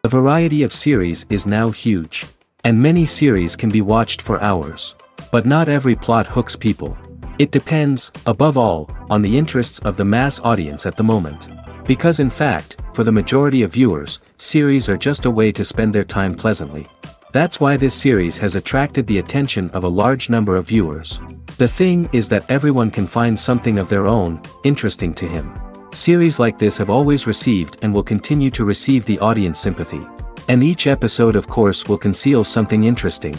The variety of series is now huge. And many series can be watched for hours. But not every plot hooks people. It depends, above all, on the interests of the mass audience at the moment. Because in fact, for the majority of viewers, series are just a way to spend their time pleasantly. That's why this series has attracted the attention of a large number of viewers. The thing is that everyone can find something of their own, interesting to him. Series like this have always received and will continue to receive the audience sympathy. And each episode of course will conceal something interesting.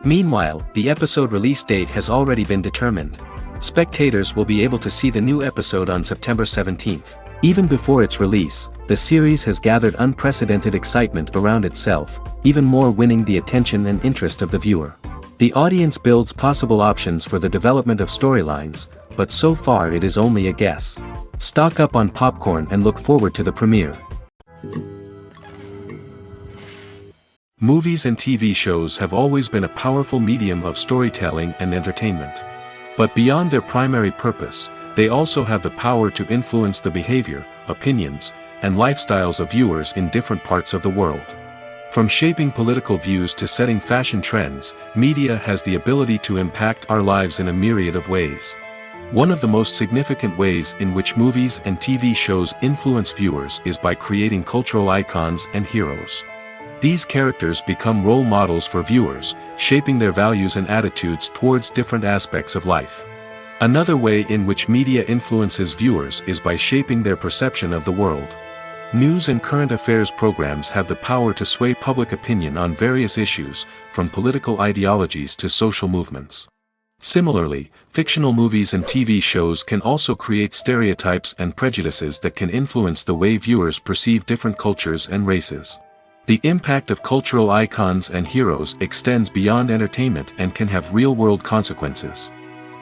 Meanwhile, the episode release date has already been determined. Spectators will be able to see the new episode on September 17th. Even before its release, the series has gathered unprecedented excitement around itself, even more winning the attention and interest of the viewer. The audience builds possible options for the development of storylines, but so far it is only a guess. Stock up on popcorn and look forward to the premiere. Movies and TV shows have always been a powerful medium of storytelling and entertainment. But beyond their primary purpose, they also have the power to influence the behavior, opinions, and lifestyles of viewers in different parts of the world. From shaping political views to setting fashion trends, media has the ability to impact our lives in a myriad of ways. One of the most significant ways in which movies and TV shows influence viewers is by creating cultural icons and heroes. These characters become role models for viewers, shaping their values and attitudes towards different aspects of life. Another way in which media influences viewers is by shaping their perception of the world. News and current affairs programs have the power to sway public opinion on various issues, from political ideologies to social movements. Similarly, fictional movies and TV shows can also create stereotypes and prejudices that can influence the way viewers perceive different cultures and races. The impact of cultural icons and heroes extends beyond entertainment and can have real-world consequences.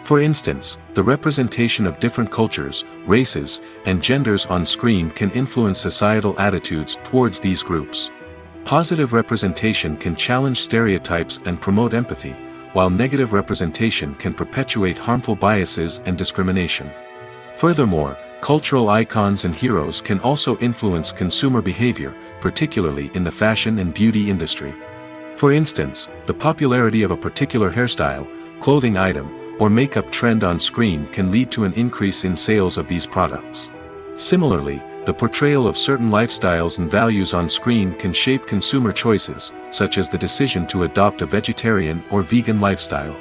For instance, the representation of different cultures, races, and genders on screen can influence societal attitudes towards these groups. Positive representation can challenge stereotypes and promote empathy, while negative representation can perpetuate harmful biases and discrimination. Furthermore, cultural icons and heroes can also influence consumer behavior, particularly in the fashion and beauty industry. For instance, the popularity of a particular hairstyle, clothing item, or makeup trend on screen can lead to an increase in sales of these products. Similarly, the portrayal of certain lifestyles and values on screen can shape consumer choices, such as the decision to adopt a vegetarian or vegan lifestyle.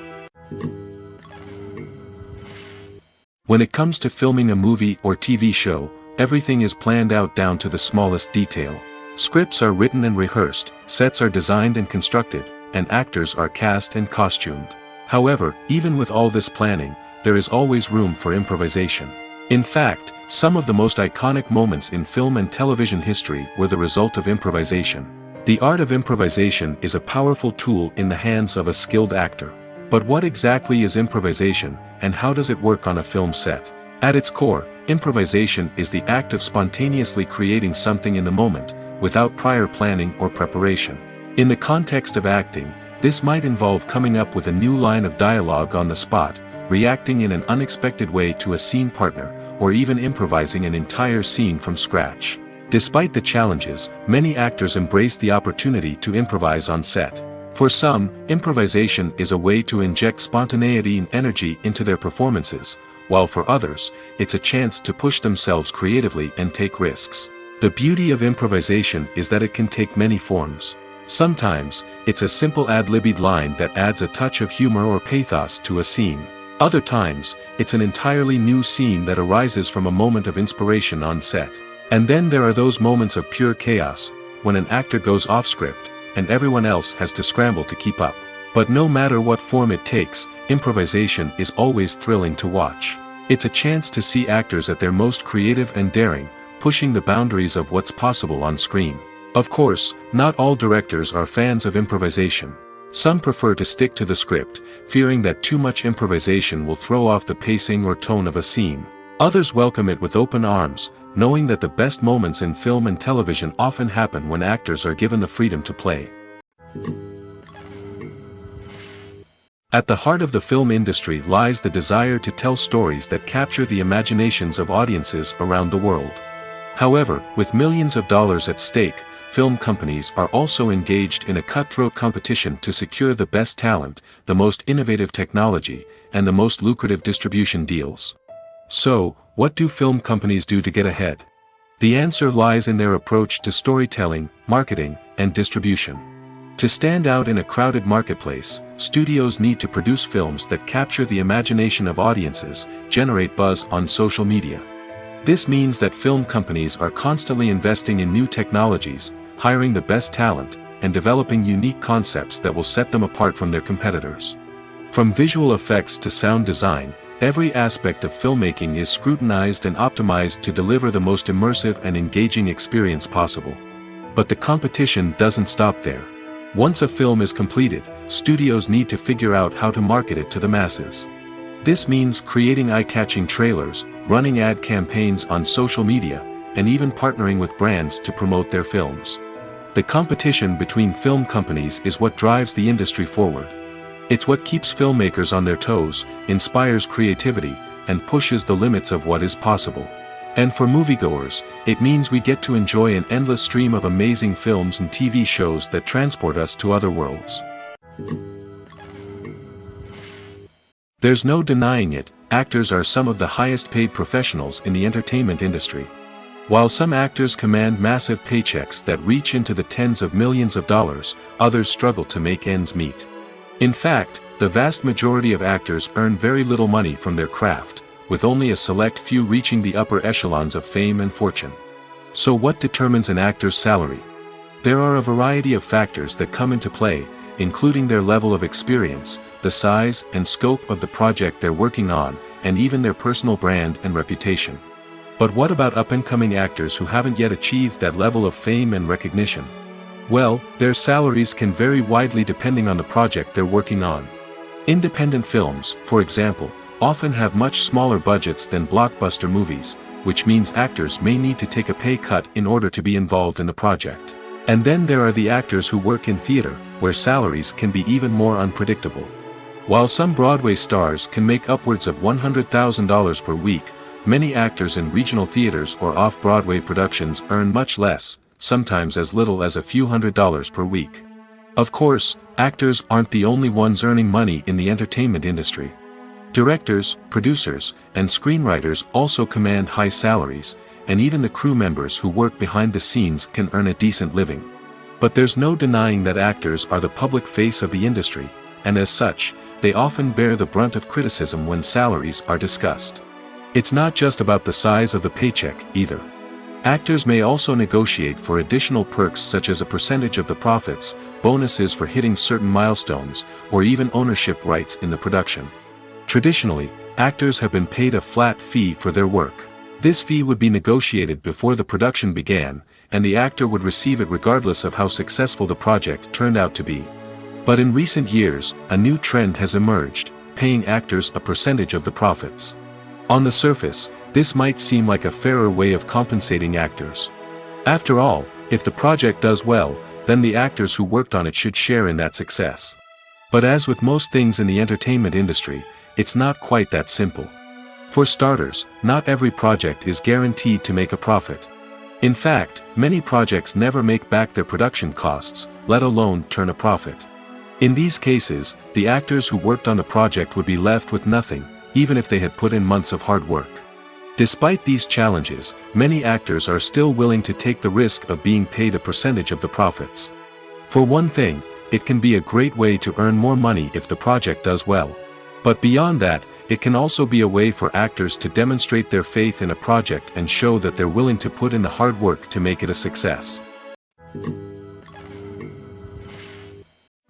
When it comes to filming a movie or TV show, everything is planned out down to the smallest detail. Scripts are written and rehearsed, sets are designed and constructed, and actors are cast and costumed. However, even with all this planning, there is always room for improvisation. In fact, some of the most iconic moments in film and television history were the result of improvisation. The art of improvisation is a powerful tool in the hands of a skilled actor. But what exactly is improvisation, and how does it work on a film set? At its core, improvisation is the act of spontaneously creating something in the moment, without prior planning or preparation. In the context of acting, this might involve coming up with a new line of dialogue on the spot, reacting in an unexpected way to a scene partner, or even improvising an entire scene from scratch. Despite the challenges, many actors embrace the opportunity to improvise on set. For some, improvisation is a way to inject spontaneity and energy into their performances, while for others, it's a chance to push themselves creatively and take risks. The beauty of improvisation is that it can take many forms. Sometimes, it's a simple ad-libbed line that adds a touch of humor or pathos to a scene. Other times, it's an entirely new scene that arises from a moment of inspiration on set. And then there are those moments of pure chaos, when an actor goes off script, and everyone else has to scramble to keep up. But no matter what form it takes, improvisation is always thrilling to watch. It's a chance to see actors at their most creative and daring, pushing the boundaries of what's possible on screen. Of course, not all directors are fans of improvisation. Some prefer to stick to the script, fearing that too much improvisation will throw off the pacing or tone of a scene. Others welcome it with open arms, knowing that the best moments in film and television often happen when actors are given the freedom to play. At the heart of the film industry lies the desire to tell stories that capture the imaginations of audiences around the world. However, with millions of dollars at stake, film companies are also engaged in a cutthroat competition to secure the best talent, the most innovative technology, and the most lucrative distribution deals. So, what do film companies do to get ahead? The answer lies in their approach to storytelling, marketing, and distribution. To stand out in a crowded marketplace, studios need to produce films that capture the imagination of audiences, generate buzz on social media. This means that film companies are constantly investing in new technologies, hiring the best talent, and developing unique concepts that will set them apart from their competitors. From visual effects to sound design, every aspect of filmmaking is scrutinized and optimized to deliver the most immersive and engaging experience possible. But the competition doesn't stop there. Once a film is completed, studios need to figure out how to market it to the masses. This means creating eye-catching trailers, running ad campaigns on social media, and even partnering with brands to promote their films. The competition between film companies is what drives the industry forward. It's what keeps filmmakers on their toes, inspires creativity, and pushes the limits of what is possible. And for moviegoers, it means we get to enjoy an endless stream of amazing films and TV shows that transport us to other worlds. There's no denying it, actors are some of the highest paid professionals in the entertainment industry. While some actors command massive paychecks that reach into the tens of millions of dollars, others struggle to make ends meet. In fact, the vast majority of actors earn very little money from their craft, with only a select few reaching the upper echelons of fame and fortune. So what determines an actor's salary? There are a variety of factors that come into play, including their level of experience, the size and scope of the project they're working on, and even their personal brand and reputation. But what about up-and-coming actors who haven't yet achieved that level of fame and recognition? Well, their salaries can vary widely depending on the project they're working on. Independent films, for example, often have much smaller budgets than blockbuster movies, which means actors may need to take a pay cut in order to be involved in the project. And then there are the actors who work in theater, where salaries can be even more unpredictable. While some Broadway stars can make upwards of $100,000 per week, many actors in regional theaters or off-Broadway productions earn much less, sometimes as little as a few $100s per week. Of course, actors aren't the only ones earning money in the entertainment industry. Directors, producers, and screenwriters also command high salaries, and even the crew members who work behind the scenes can earn a decent living. But there's no denying that actors are the public face of the industry, and as such, they often bear the brunt of criticism when salaries are discussed. It's not just about the size of the paycheck, either. Actors may also negotiate for additional perks such as a percentage of the profits, bonuses for hitting certain milestones, or even ownership rights in the production. Traditionally, actors have been paid a flat fee for their work. This fee would be negotiated before the production began, and the actor would receive it regardless of how successful the project turned out to be. But in recent years, a new trend has emerged, paying actors a percentage of the profits. On the surface, this might seem like a fairer way of compensating actors. After all, if the project does well, then the actors who worked on it should share in that success. But as with most things in the entertainment industry, it's not quite that simple. For starters, not every project is guaranteed to make a profit. In fact, many projects never make back their production costs, let alone turn a profit. In these cases, the actors who worked on the project would be left with nothing, even if they had put in months of hard work. Despite these challenges, many actors are still willing to take the risk of being paid a percentage of the profits. For one thing, it can be a great way to earn more money if the project does well. But beyond that, it can also be a way for actors to demonstrate their faith in a project and show that they're willing to put in the hard work to make it a success.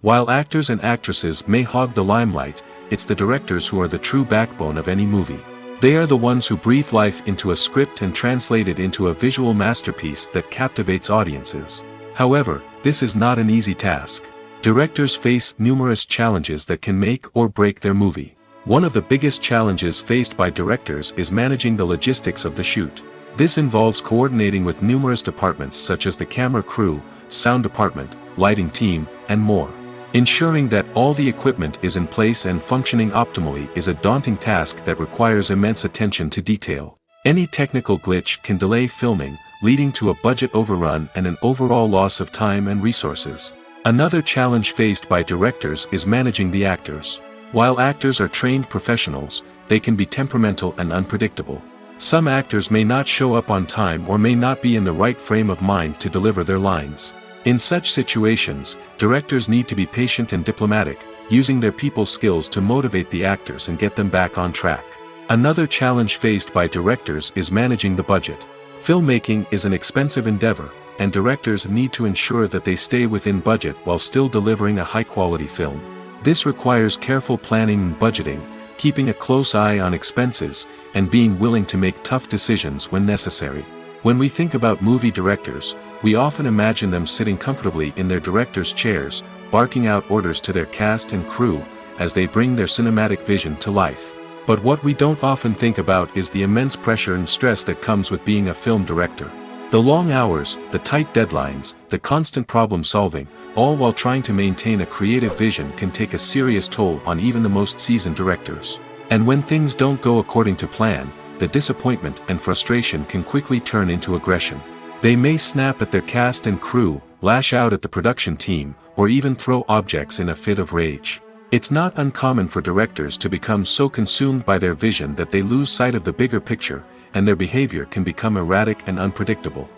While actors and actresses may hog the limelight, it's the directors who are the true backbone of any movie. They are the ones who breathe life into a script and translate it into a visual masterpiece that captivates audiences. However, this is not an easy task. Directors face numerous challenges that can make or break their movie. One of the biggest challenges faced by directors is managing the logistics of the shoot. This involves coordinating with numerous departments such as the camera crew, sound department, lighting team, and more. Ensuring that all the equipment is in place and functioning optimally is a daunting task that requires immense attention to detail. Any technical glitch can delay filming, leading to a budget overrun and an overall loss of time and resources. Another challenge faced by directors is managing the actors. While actors are trained professionals, they can be temperamental and unpredictable. Some actors may not show up on time or may not be in the right frame of mind to deliver their lines. In such situations, directors need to be patient and diplomatic, using their people skills to motivate the actors and get them back on track. Another challenge faced by directors is managing the budget. Filmmaking is an expensive endeavor, and directors need to ensure that they stay within budget while still delivering a high-quality film. This requires careful planning and budgeting, keeping a close eye on expenses, and being willing to make tough decisions when necessary. When we think about movie directors, we often imagine them sitting comfortably in their director's chairs, barking out orders to their cast and crew, as they bring their cinematic vision to life. But what we don't often think about is the immense pressure and stress that comes with being a film director. The long hours, the tight deadlines, the constant problem-solving, all while trying to maintain a creative vision can take a serious toll on even the most seasoned directors. And when things don't go according to plan, the disappointment and frustration can quickly turn into aggression. They may snap at their cast and crew, lash out at the production team, or even throw objects in a fit of rage. It's not uncommon for directors to become so consumed by their vision that they lose sight of the bigger picture, and their behavior can become erratic and unpredictable.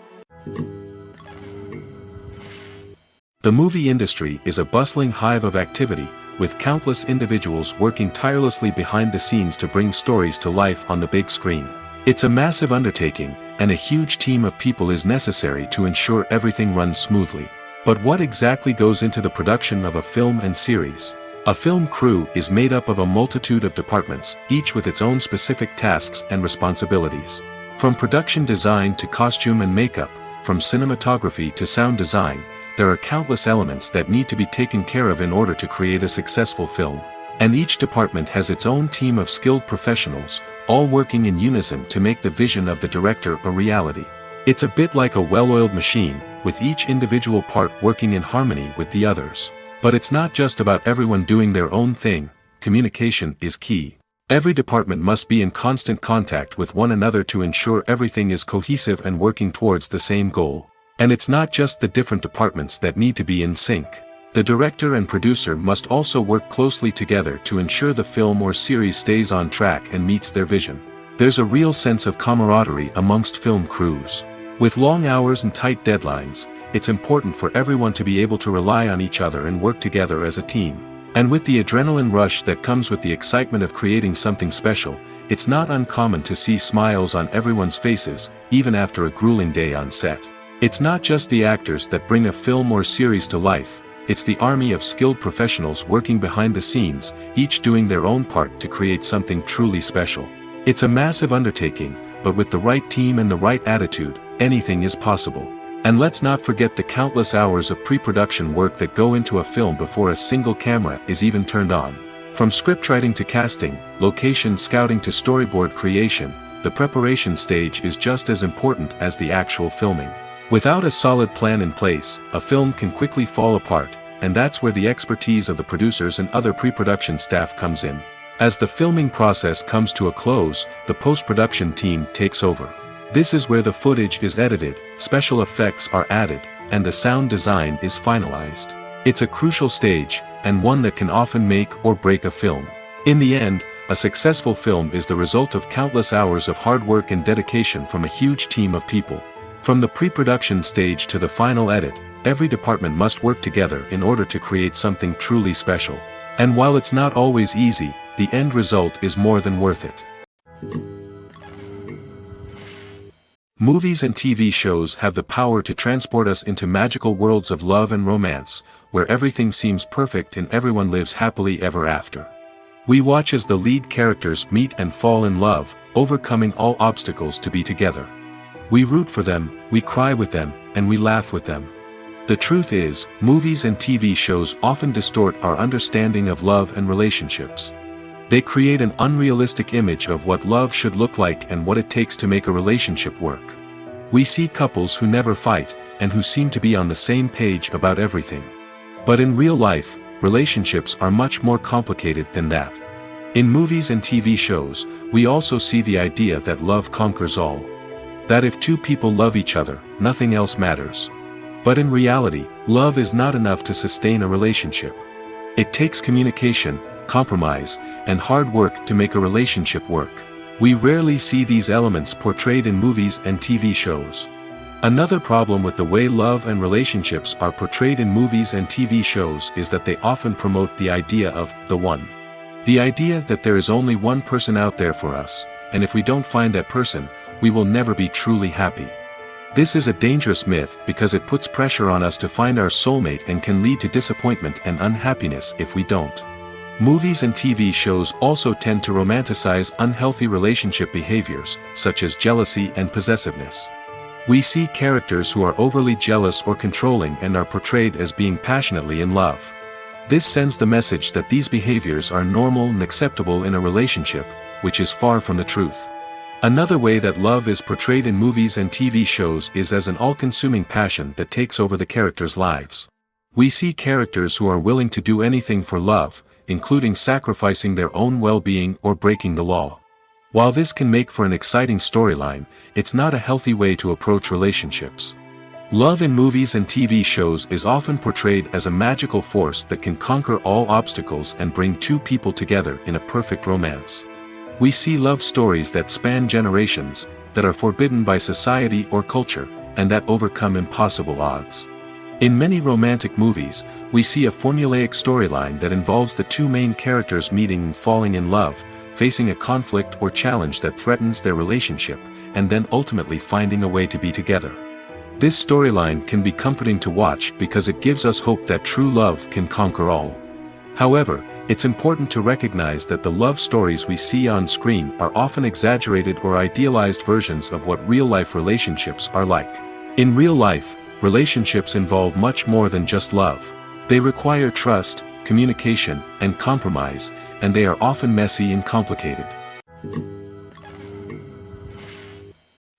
The movie industry is a bustling hive of activity, with countless individuals working tirelessly behind the scenes to bring stories to life on the big screen. It's a massive undertaking, and a huge team of people is necessary to ensure everything runs smoothly. But what exactly goes into the production of a film and series? A film crew is made up of a multitude of departments, each with its own specific tasks and responsibilities. From production design to costume and makeup, from cinematography to sound design, there are countless elements that need to be taken care of in order to create a successful film. And each department has its own team of skilled professionals, all working in unison to make the vision of the director a reality. It's a bit like a well-oiled machine, with each individual part working in harmony with the others. But it's not just about everyone doing their own thing. Communication is key. Every department must be in constant contact with one another to ensure everything is cohesive and working towards the same goal. And it's not just the different departments that need to be in sync. The director and producer must also work closely together to ensure the film or series stays on track and meets their vision. There's a real sense of camaraderie amongst film crews. With long hours and tight deadlines, it's important for everyone to be able to rely on each other and work together as a team. And with the adrenaline rush that comes with the excitement of creating something special, it's not uncommon to see smiles on everyone's faces, even after a grueling day on set. It's not just the actors that bring a film or series to life, it's the army of skilled professionals working behind the scenes, each doing their own part to create something truly special. It's a massive undertaking, but with the right team and the right attitude, anything is possible. And let's not forget the countless hours of pre-production work that go into a film before a single camera is even turned on. From scriptwriting to casting, location scouting to storyboard creation, the preparation stage is just as important as the actual filming. Without a solid plan in place, a film can quickly fall apart, and that's where the expertise of the producers and other pre-production staff comes in. As the filming process comes to a close, the post-production team takes over. This is where the footage is edited, special effects are added, and the sound design is finalized. It's a crucial stage, and one that can often make or break a film. In the end, a successful film is the result of countless hours of hard work and dedication from a huge team of people. From the pre-production stage to the final edit, every department must work together in order to create something truly special. And while it's not always easy, the end result is more than worth it. Movies and TV shows have the power to transport us into magical worlds of love and romance, where everything seems perfect and everyone lives happily ever after. We watch as the lead characters meet and fall in love, overcoming all obstacles to be together. We root for them, we cry with them, and we laugh with them. The truth is, movies and TV shows often distort our understanding of love and relationships. They create an unrealistic image of what love should look like and what it takes to make a relationship work. We see couples who never fight, and who seem to be on the same page about everything. But in real life, relationships are much more complicated than that. In movies and TV shows, we also see the idea that love conquers all. That if two people love each other, nothing else matters. But in reality, love is not enough to sustain a relationship. It takes communication, compromise, and hard work to make a relationship work. We rarely see these elements portrayed in movies and TV shows. Another problem with the way love and relationships are portrayed in movies and TV shows is that they often promote the idea of the one. The idea that there is only one person out there for us, and if we don't find that person, we will never be truly happy. This is a dangerous myth because it puts pressure on us to find our soulmate and can lead to disappointment and unhappiness if we don't. Movies and TV shows also tend to romanticize unhealthy relationship behaviors, such as jealousy and possessiveness. We see characters who are overly jealous or controlling and are portrayed as being passionately in love. This sends the message that these behaviors are normal and acceptable in a relationship, which is far from the truth. Another way that love is portrayed in movies and TV shows is as an all-consuming passion that takes over the characters' lives. We see characters who are willing to do anything for love, including sacrificing their own well-being or breaking the law. While this can make for an exciting storyline, it's not a healthy way to approach relationships. Love in movies and TV shows is often portrayed as a magical force that can conquer all obstacles and bring two people together in a perfect romance. We see love stories that span generations, that are forbidden by society or culture, and that overcome impossible odds. In many romantic movies, we see a formulaic storyline that involves the two main characters meeting and falling in love, facing a conflict or challenge that threatens their relationship, and then ultimately finding a way to be together. This storyline can be comforting to watch because it gives us hope that true love can conquer all. However, it's important to recognize that the love stories we see on screen are often exaggerated or idealized versions of what real-life relationships are like. In real life, relationships involve much more than just love. They require trust, communication, and compromise, and they are often messy and complicated.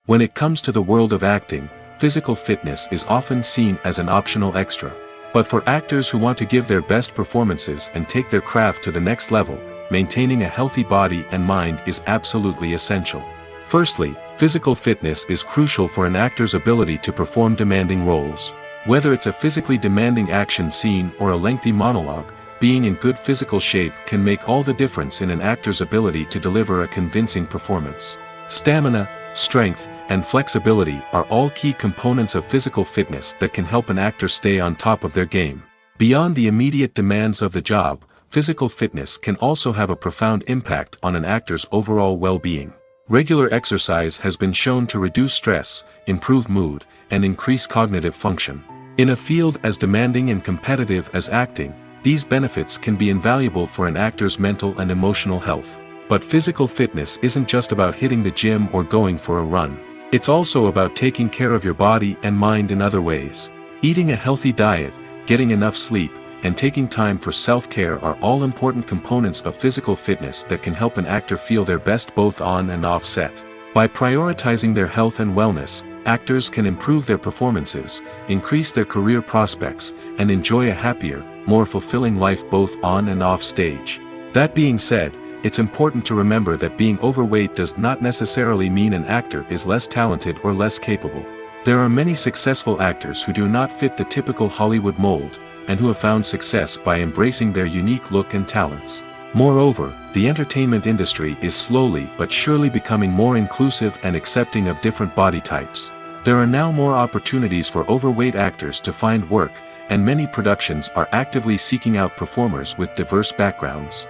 When it comes to the world of acting, physical fitness is often seen as an optional extra. But for actors who want to give their best performances and take their craft to the next level, maintaining a healthy body and mind is absolutely essential. Firstly, physical fitness is crucial for an actor's ability to perform demanding roles. Whether it's a physically demanding action scene or a lengthy monologue, being in good physical shape can make all the difference in an actor's ability to deliver a convincing performance. Stamina, strength, and flexibility are all key components of physical fitness that can help an actor stay on top of their game. Beyond the immediate demands of the job, physical fitness can also have a profound impact on an actor's overall well-being. Regular exercise has been shown to reduce stress, improve mood, and increase cognitive function. In a field as demanding and competitive as acting, these benefits can be invaluable for an actor's mental and emotional health. But physical fitness isn't just about hitting the gym or going for a run. It's also about taking care of your body and mind in other ways. Eating a healthy diet, getting enough sleep, and taking time for self-care are all important components of physical fitness that can help an actor feel their best both on and off set. By prioritizing their health and wellness, actors can improve their performances, increase their career prospects, and enjoy a happier, more fulfilling life both on and off stage. That being said, it's important to remember that being overweight does not necessarily mean an actor is less talented or less capable. There are many successful actors who do not fit the typical Hollywood mold, and who have found success by embracing their unique look and talents. Moreover, the entertainment industry is slowly but surely becoming more inclusive and accepting of different body types. There are now more opportunities for overweight actors to find work, and many productions are actively seeking out performers with diverse backgrounds.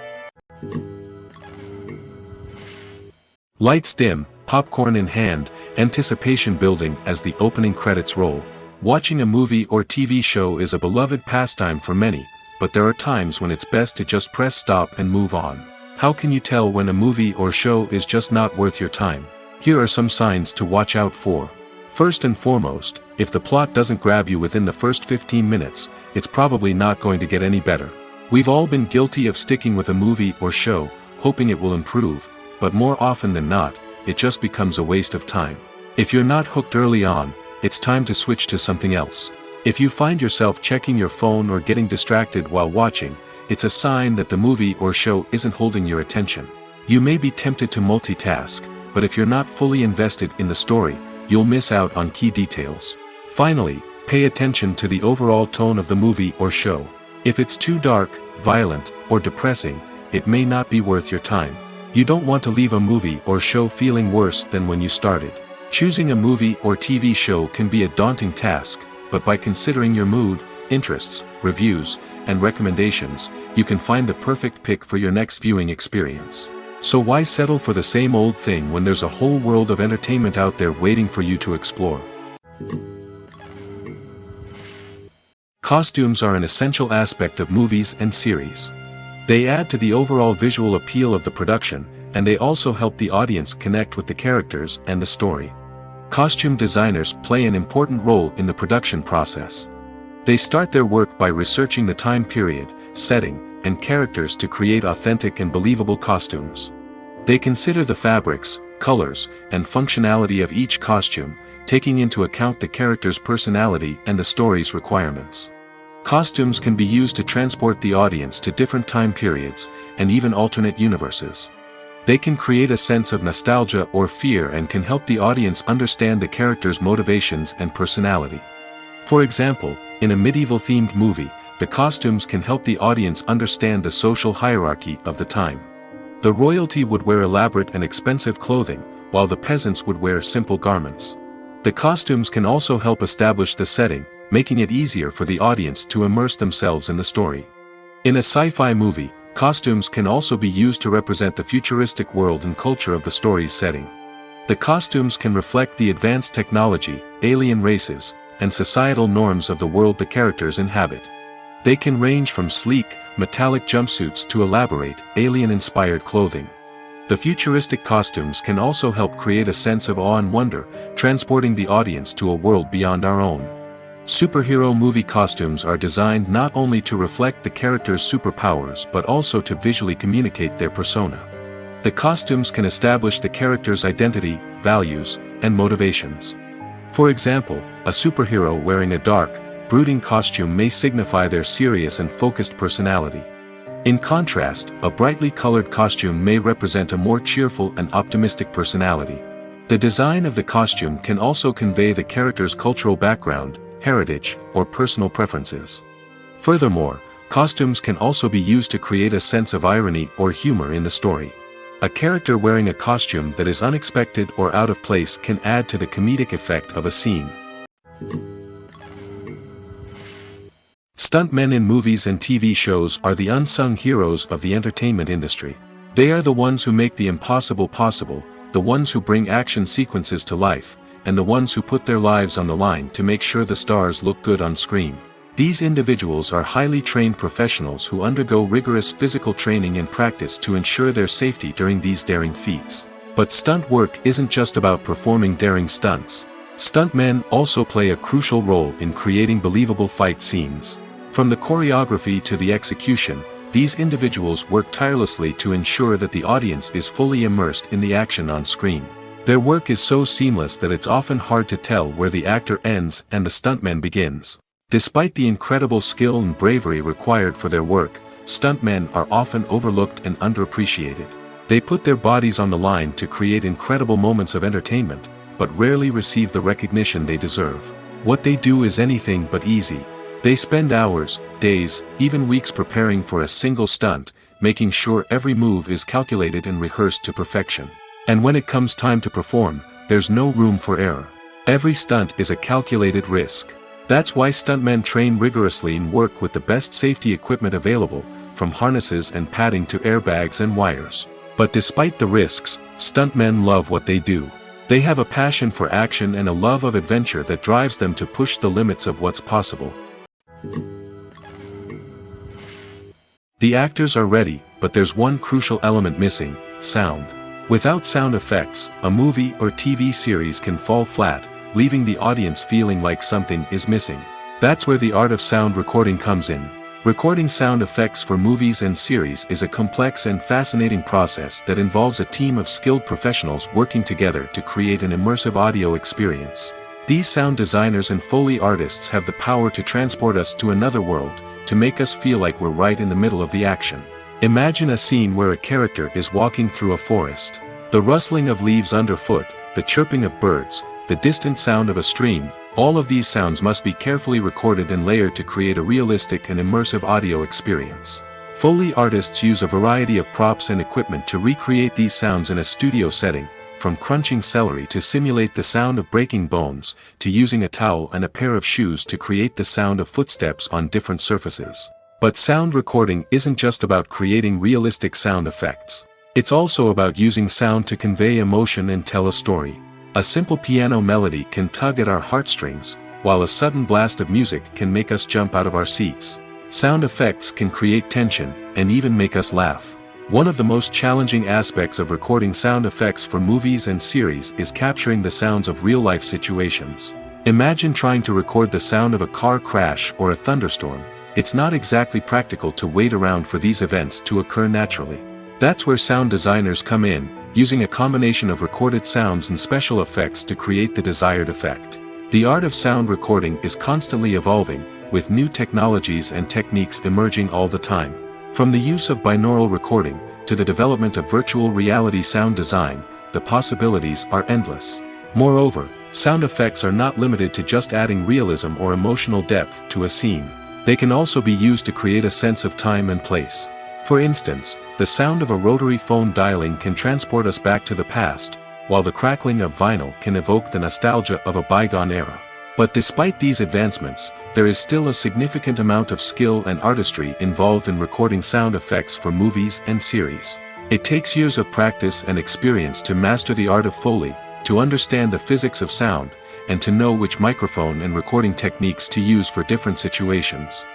Lights dim, popcorn in hand, anticipation building as the opening credits roll. Watching a movie or TV show is a beloved pastime for many, but there are times when it's best to just press stop and move on. How can you tell when a movie or show is just not worth your time? Here are some signs to watch out for. First and foremost, if the plot doesn't grab you within the first 15 minutes, it's probably not going to get any better. We've all been guilty of sticking with a movie or show, hoping it will improve, but more often than not, it just becomes a waste of time. If you're not hooked early on, it's time to switch to something else. If you find yourself checking your phone or getting distracted while watching, it's a sign that the movie or show isn't holding your attention. You may be tempted to multitask, but if you're not fully invested in the story, you'll miss out on key details. Finally, pay attention to the overall tone of the movie or show. If it's too dark, violent, or depressing, it may not be worth your time. You don't want to leave a movie or show feeling worse than when you started. Choosing a movie or TV show can be a daunting task, but by considering your mood, interests, reviews, and recommendations, you can find the perfect pick for your next viewing experience. So why settle for the same old thing when there's a whole world of entertainment out there waiting for you to explore? Costumes are an essential aspect of movies and series. They add to the overall visual appeal of the production, and they also help the audience connect with the characters and the story. Costume designers play an important role in the production process. They start their work by researching the time period, setting, and characters to create authentic and believable costumes. They consider the fabrics, colors, and functionality of each costume, taking into account the character's personality and the story's requirements. Costumes can be used to transport the audience to different time periods, and even alternate universes. They can create a sense of nostalgia or fear and can help the audience understand the character's motivations and personality. For example, in a medieval-themed movie, the costumes can help the audience understand the social hierarchy of the time. The royalty would wear elaborate and expensive clothing, while the peasants would wear simple garments. The costumes can also help establish the setting, making it easier for the audience to immerse themselves in the story. In a sci-fi movie, costumes can also be used to represent the futuristic world and culture of the story's setting. The costumes can reflect the advanced technology, alien races, and societal norms of the world the characters inhabit. They can range from sleek, metallic jumpsuits to elaborate, alien-inspired clothing. The futuristic costumes can also help create a sense of awe and wonder, transporting the audience to a world beyond our own. Superhero movie costumes are designed not only to reflect the character's superpowers but also to visually communicate their persona. The costumes can establish the character's identity, values, and motivations. For example, a superhero wearing a dark, brooding costume may signify their serious and focused personality. In contrast, a brightly colored costume may represent a more cheerful and optimistic personality. The design of the costume can also convey the character's cultural background, heritage, or personal preferences. Furthermore, costumes can also be used to create a sense of irony or humor in the story. A character wearing a costume that is unexpected or out of place can add to the comedic effect of a scene. Stuntmen in movies and TV shows are the unsung heroes of the entertainment industry. They are the ones who make the impossible possible, the ones who bring action sequences to life, and the ones who put their lives on the line to make sure the stars look good on screen. These individuals are highly trained professionals who undergo rigorous physical training and practice to ensure their safety during these daring feats. But stunt work isn't just about performing daring stunts. Stuntmen also play a crucial role in creating believable fight scenes. From the choreography to the execution, these individuals work tirelessly to ensure that the audience is fully immersed in the action on screen. Their work is so seamless that it's often hard to tell where the actor ends and the stuntman begins. Despite the incredible skill and bravery required for their work, stuntmen are often overlooked and underappreciated. They put their bodies on the line to create incredible moments of entertainment, but rarely receive the recognition they deserve. What they do is anything but easy. They spend hours, days, even weeks preparing for a single stunt, making sure every move is calculated and rehearsed to perfection. And when it comes time to perform, there's no room for error. Every stunt is a calculated risk. That's why stuntmen train rigorously and work with the best safety equipment available, from harnesses and padding to airbags and wires. But despite the risks, stuntmen love what they do. They have a passion for action and a love of adventure that drives them to push the limits of what's possible. The actors are ready, but there's one crucial element missing: sound. Without sound effects, a movie or TV series can fall flat, leaving the audience feeling like something is missing. That's where the art of sound recording comes in. Recording sound effects for movies and series is a complex and fascinating process that involves a team of skilled professionals working together to create an immersive audio experience. These sound designers and Foley artists have the power to transport us to another world, to make us feel like we're right in the middle of the action. Imagine a scene where a character is walking through a forest. The rustling of leaves underfoot, the chirping of birds, the distant sound of a stream. All of these sounds must be carefully recorded and layered to create a realistic and immersive audio experience. Foley artists use a variety of props and equipment to recreate these sounds in a studio setting, from crunching celery to simulate the sound of breaking bones, to using a towel and a pair of shoes to create the sound of footsteps on different surfaces. But sound recording isn't just about creating realistic sound effects. It's also about using sound to convey emotion and tell a story. A simple piano melody can tug at our heartstrings, while a sudden blast of music can make us jump out of our seats. Sound effects can create tension, and even make us laugh. One of the most challenging aspects of recording sound effects for movies and series is capturing the sounds of real-life situations. Imagine trying to record the sound of a car crash or a thunderstorm. It's not exactly practical to wait around for these events to occur naturally. That's where sound designers come in, using a combination of recorded sounds and special effects to create the desired effect. The art of sound recording is constantly evolving, with new technologies and techniques emerging all the time. From the use of binaural recording, to the development of virtual reality sound design, the possibilities are endless. Moreover, sound effects are not limited to just adding realism or emotional depth to a scene. They can also be used to create a sense of time and place. For instance, the sound of a rotary phone dialing can transport us back to the past, while the crackling of vinyl can evoke the nostalgia of a bygone era. But despite these advancements, there is still a significant amount of skill and artistry involved in recording sound effects for movies and series. It takes years of practice and experience to master the art of Foley, to understand the physics of sound, and to know which microphone and recording techniques to use for different situations.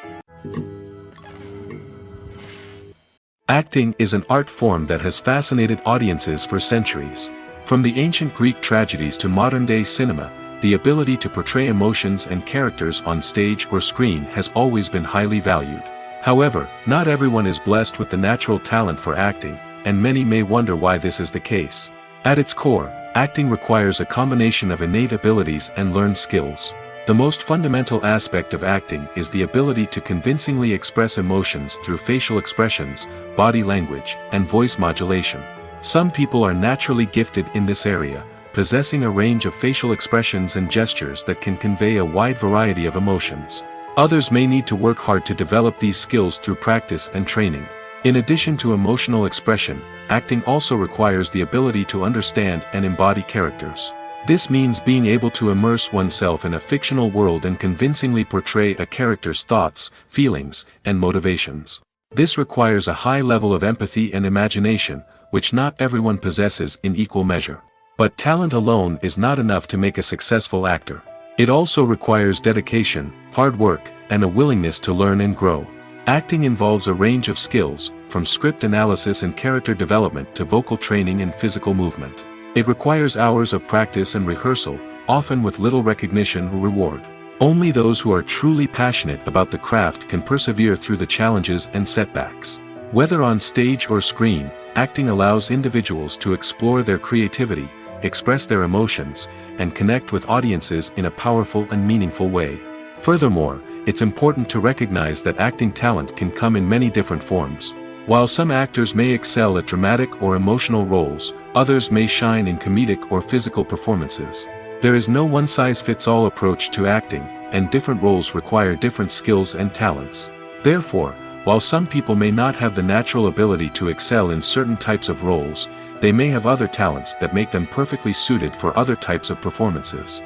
Acting is an art form that has fascinated audiences for centuries. From the ancient Greek tragedies to modern-day cinema, the ability to portray emotions and characters on stage or screen has always been highly valued. However, not everyone is blessed with the natural talent for acting, and many may wonder why this is the case. At its core, acting requires a combination of innate abilities and learned skills. The most fundamental aspect of acting is the ability to convincingly express emotions through facial expressions, body language, and voice modulation. Some people are naturally gifted in this area, possessing a range of facial expressions and gestures that can convey a wide variety of emotions. Others may need to work hard to develop these skills through practice and training. In addition to emotional expression, acting also requires the ability to understand and embody characters. This means being able to immerse oneself in a fictional world and convincingly portray a character's thoughts, feelings, and motivations. This requires a high level of empathy and imagination, which not everyone possesses in equal measure. But talent alone is not enough to make a successful actor. It also requires dedication, hard work, and a willingness to learn and grow. Acting involves a range of skills, from script analysis and character development to vocal training and physical movement. It requires hours of practice and rehearsal, often with little recognition or reward. Only those who are truly passionate about the craft can persevere through the challenges and setbacks. Whether on stage or screen, acting allows individuals to explore their creativity, express their emotions, and connect with audiences in a powerful and meaningful way. Furthermore, it's important to recognize that acting talent can come in many different forms. While some actors may excel at dramatic or emotional roles, others may shine in comedic or physical performances. There is no one-size-fits-all approach to acting, and different roles require different skills and talents. Therefore, while some people may not have the natural ability to excel in certain types of roles, they may have other talents that make them perfectly suited for other types of performances.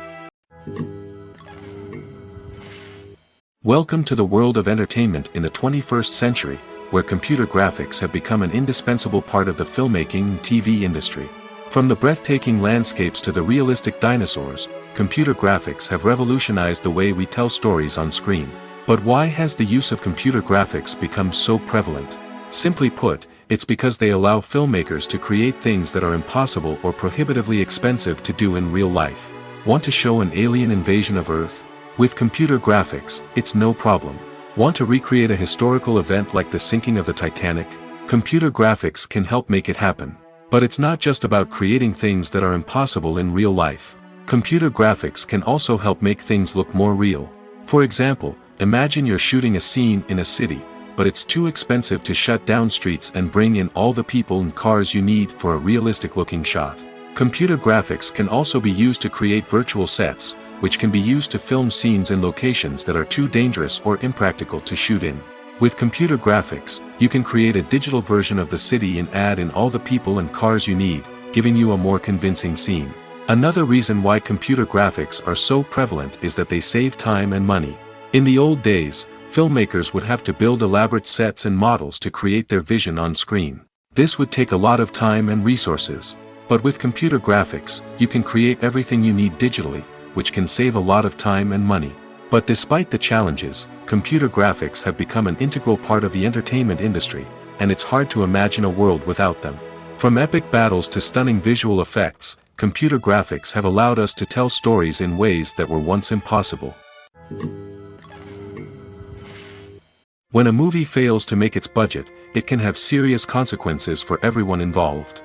Welcome to the world of entertainment in the 21st century, where computer graphics have become an indispensable part of the filmmaking and TV industry. From the breathtaking landscapes to the realistic dinosaurs, computer graphics have revolutionized the way we tell stories on screen. But why has the use of computer graphics become so prevalent? Simply put, it's because they allow filmmakers to create things that are impossible or prohibitively expensive to do in real life. Want to show an alien invasion of Earth? With computer graphics, it's no problem. Want to recreate a historical event like the sinking of the Titanic? Computer graphics can help make it happen. But it's not just about creating things that are impossible in real life. Computer graphics can also help make things look more real. For example, imagine you're shooting a scene in a city, but it's too expensive to shut down streets and bring in all the people and cars you need for a realistic-looking shot. Computer graphics can also be used to create virtual sets, which can be used to film scenes in locations that are too dangerous or impractical to shoot in. With computer graphics, you can create a digital version of the city and add in all the people and cars you need, giving you a more convincing scene. Another reason why computer graphics are so prevalent is that they save time and money. In the old days, filmmakers would have to build elaborate sets and models to create their vision on screen. This would take a lot of time and resources. But with computer graphics, you can create everything you need digitally, which can save a lot of time and money. But despite the challenges, computer graphics have become an integral part of the entertainment industry, and it's hard to imagine a world without them. From epic battles to stunning visual effects, computer graphics have allowed us to tell stories in ways that were once impossible. When a movie fails to make its budget, it can have serious consequences for everyone involved.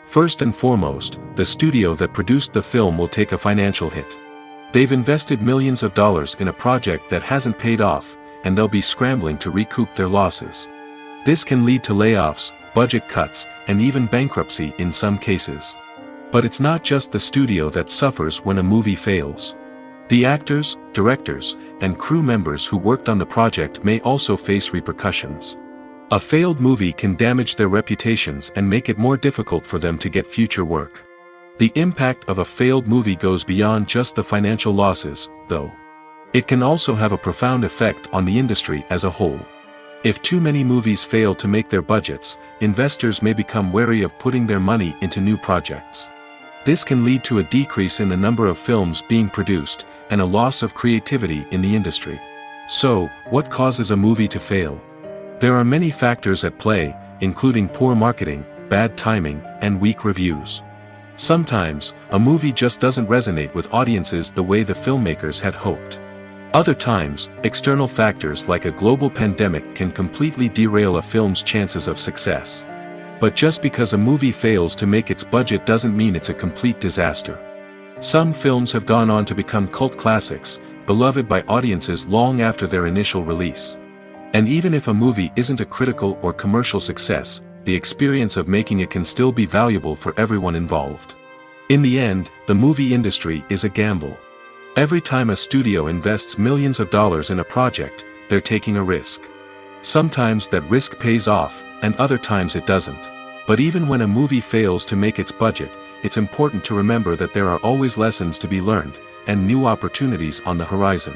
First and foremost, the studio that produced the film will take a financial hit. They've invested millions of dollars in a project that hasn't paid off, and they'll be scrambling to recoup their losses. This can lead to layoffs, budget cuts, and even bankruptcy in some cases. But it's not just the studio that suffers when a movie fails. The actors, directors, and crew members who worked on the project may also face repercussions. A failed movie can damage their reputations and make it more difficult for them to get future work. The impact of a failed movie goes beyond just the financial losses, though. It can also have a profound effect on the industry as a whole. If too many movies fail to make their budgets, investors may become wary of putting their money into new projects. This can lead to a decrease in the number of films being produced, and a loss of creativity in the industry. So, what causes a movie to fail? There are many factors at play, including poor marketing, bad timing, and weak reviews. Sometimes, a movie just doesn't resonate with audiences the way the filmmakers had hoped. Other times, external factors like a global pandemic can completely derail a film's chances of success. But just because a movie fails to make its budget doesn't mean it's a complete disaster. Some films have gone on to become cult classics, beloved by audiences long after their initial release. And even if a movie isn't a critical or commercial success, the experience of making it can still be valuable for everyone involved. In the end, the movie industry is a gamble. Every time a studio invests millions of dollars in a project, they're taking a risk. Sometimes that risk pays off, and other times it doesn't. But even when a movie fails to make its budget, it's important to remember that there are always lessons to be learned, and new opportunities on the horizon.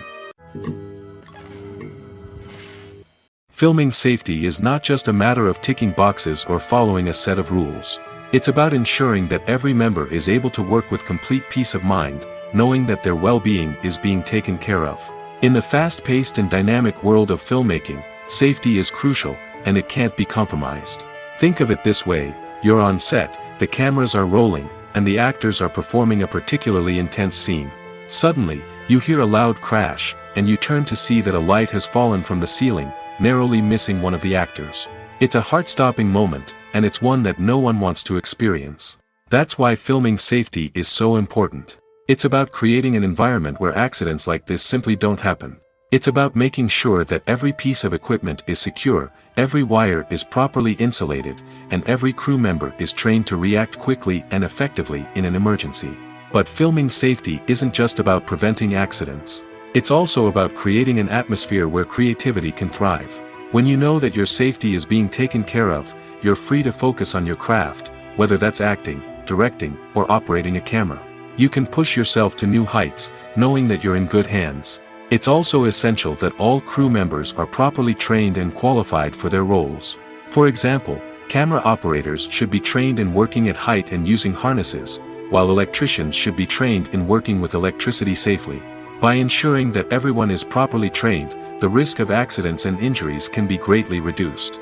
Filming safety is not just a matter of ticking boxes or following a set of rules. It's about ensuring that every member is able to work with complete peace of mind, knowing that their well-being is being taken care of. In the fast-paced and dynamic world of filmmaking, safety is crucial, and it can't be compromised. Think of it this way: you're on set, the cameras are rolling, and the actors are performing a particularly intense scene. Suddenly, you hear a loud crash, and you turn to see that a light has fallen from the ceiling, narrowly missing one of the actors. It's a heart-stopping moment, and it's one that no one wants to experience. That's why filming safety is so important. It's about creating an environment where accidents like this simply don't happen. It's about making sure that every piece of equipment is secure, every wire is properly insulated, and every crew member is trained to react quickly and effectively in an emergency. But filming safety isn't just about preventing accidents. It's also about creating an atmosphere where creativity can thrive. When you know that your safety is being taken care of, you're free to focus on your craft, whether that's acting, directing, or operating a camera. You can push yourself to new heights, knowing that you're in good hands. It's also essential that all crew members are properly trained and qualified for their roles. For example, camera operators should be trained in working at height and using harnesses, while electricians should be trained in working with electricity safely. By ensuring that everyone is properly trained, the risk of accidents and injuries can be greatly reduced.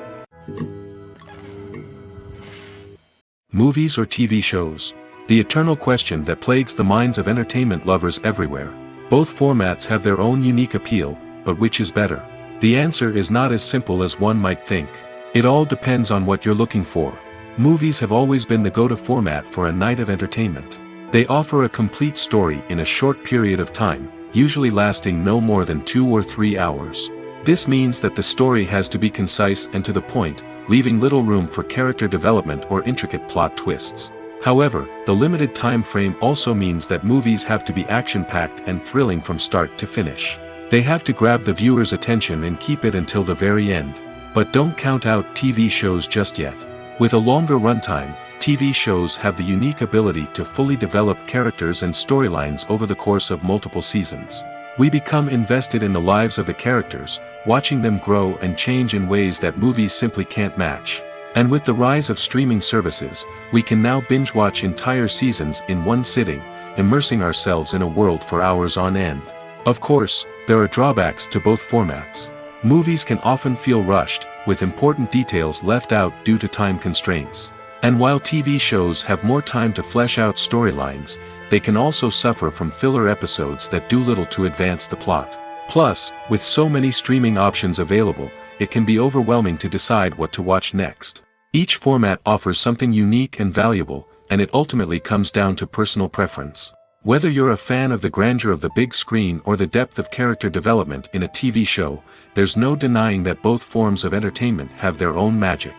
Movies or TV shows? The eternal question that plagues the minds of entertainment lovers everywhere. Both formats have their own unique appeal, but which is better? The answer is not as simple as one might think. It all depends on what you're looking for. Movies have always been the go-to format for a night of entertainment. They offer a complete story in a short period of time, usually lasting no more than 2 or 3 hours. This means that the story has to be concise and to the point, leaving little room for character development or intricate plot twists. However, the limited time frame also means that movies have to be action-packed and thrilling from start to finish. They have to grab the viewer's attention and keep it until the very end. But don't count out TV shows just yet. With a longer runtime, TV shows have the unique ability to fully develop characters and storylines over the course of multiple seasons. We become invested in the lives of the characters, watching them grow and change in ways that movies simply can't match. And with the rise of streaming services, we can now binge-watch entire seasons in one sitting, immersing ourselves in a world for hours on end. Of course, there are drawbacks to both formats. Movies can often feel rushed, with important details left out due to time constraints. And while TV shows have more time to flesh out storylines, they can also suffer from filler episodes that do little to advance the plot. Plus, with so many streaming options available, it can be overwhelming to decide what to watch next. Each format offers something unique and valuable, and it ultimately comes down to personal preference. Whether you're a fan of the grandeur of the big screen or the depth of character development in a TV show, there's no denying that both forms of entertainment have their own magic.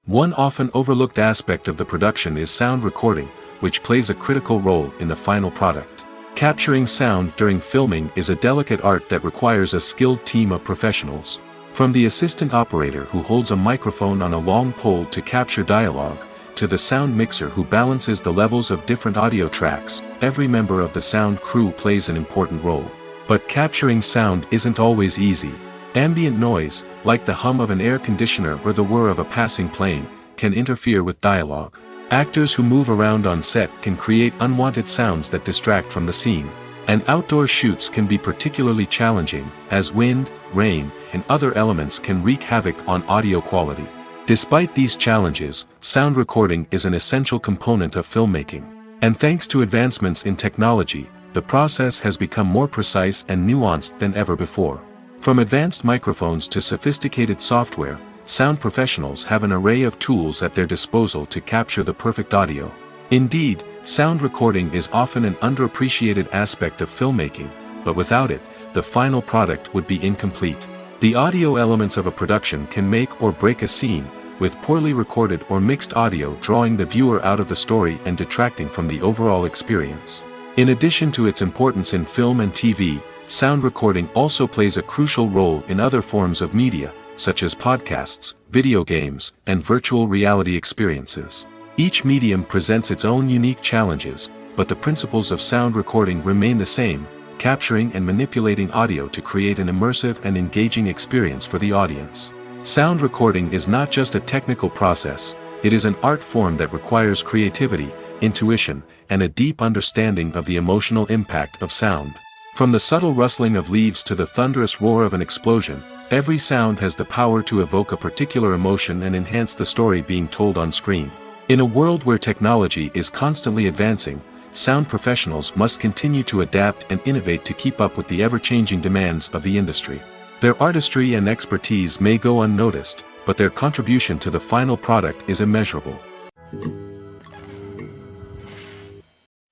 One often overlooked aspect of the production is sound recording, which plays a critical role in the final product. Capturing sound during filming is a delicate art that requires a skilled team of professionals. From the assistant operator who holds a microphone on a long pole to capture dialogue, to the sound mixer who balances the levels of different audio tracks, every member of the sound crew plays an important role. But capturing sound isn't always easy. Ambient noise, like the hum of an air conditioner or the whir of a passing plane, can interfere with dialogue. Actors who move around on set can create unwanted sounds that distract from the scene. And outdoor shoots can be particularly challenging, as wind, rain, and other elements can wreak havoc on audio quality. Despite these challenges, sound recording is an essential component of filmmaking. And thanks to advancements in technology, the process has become more precise and nuanced than ever before. From advanced microphones to sophisticated software, sound professionals have an array of tools at their disposal to capture the perfect audio. Indeed, sound recording is often an underappreciated aspect of filmmaking, but without it, the final product would be incomplete. The audio elements of a production can make or break a scene, with poorly recorded or mixed audio drawing the viewer out of the story and detracting from the overall experience. In addition to its importance in film and TV, sound recording also plays a crucial role in other forms of media, such as podcasts, video games, and virtual reality experiences. Each medium presents its own unique challenges, but the principles of sound recording remain the same, capturing and manipulating audio to create an immersive and engaging experience for the audience. Sound recording is not just a technical process, it is an art form that requires creativity, intuition, and a deep understanding of the emotional impact of sound. From the subtle rustling of leaves to the thunderous roar of an explosion, every sound has the power to evoke a particular emotion and enhance the story being told on screen. In a world where technology is constantly advancing, sound professionals must continue to adapt and innovate to keep up with the ever-changing demands of the industry. Their artistry and expertise may go unnoticed, but their contribution to the final product is immeasurable.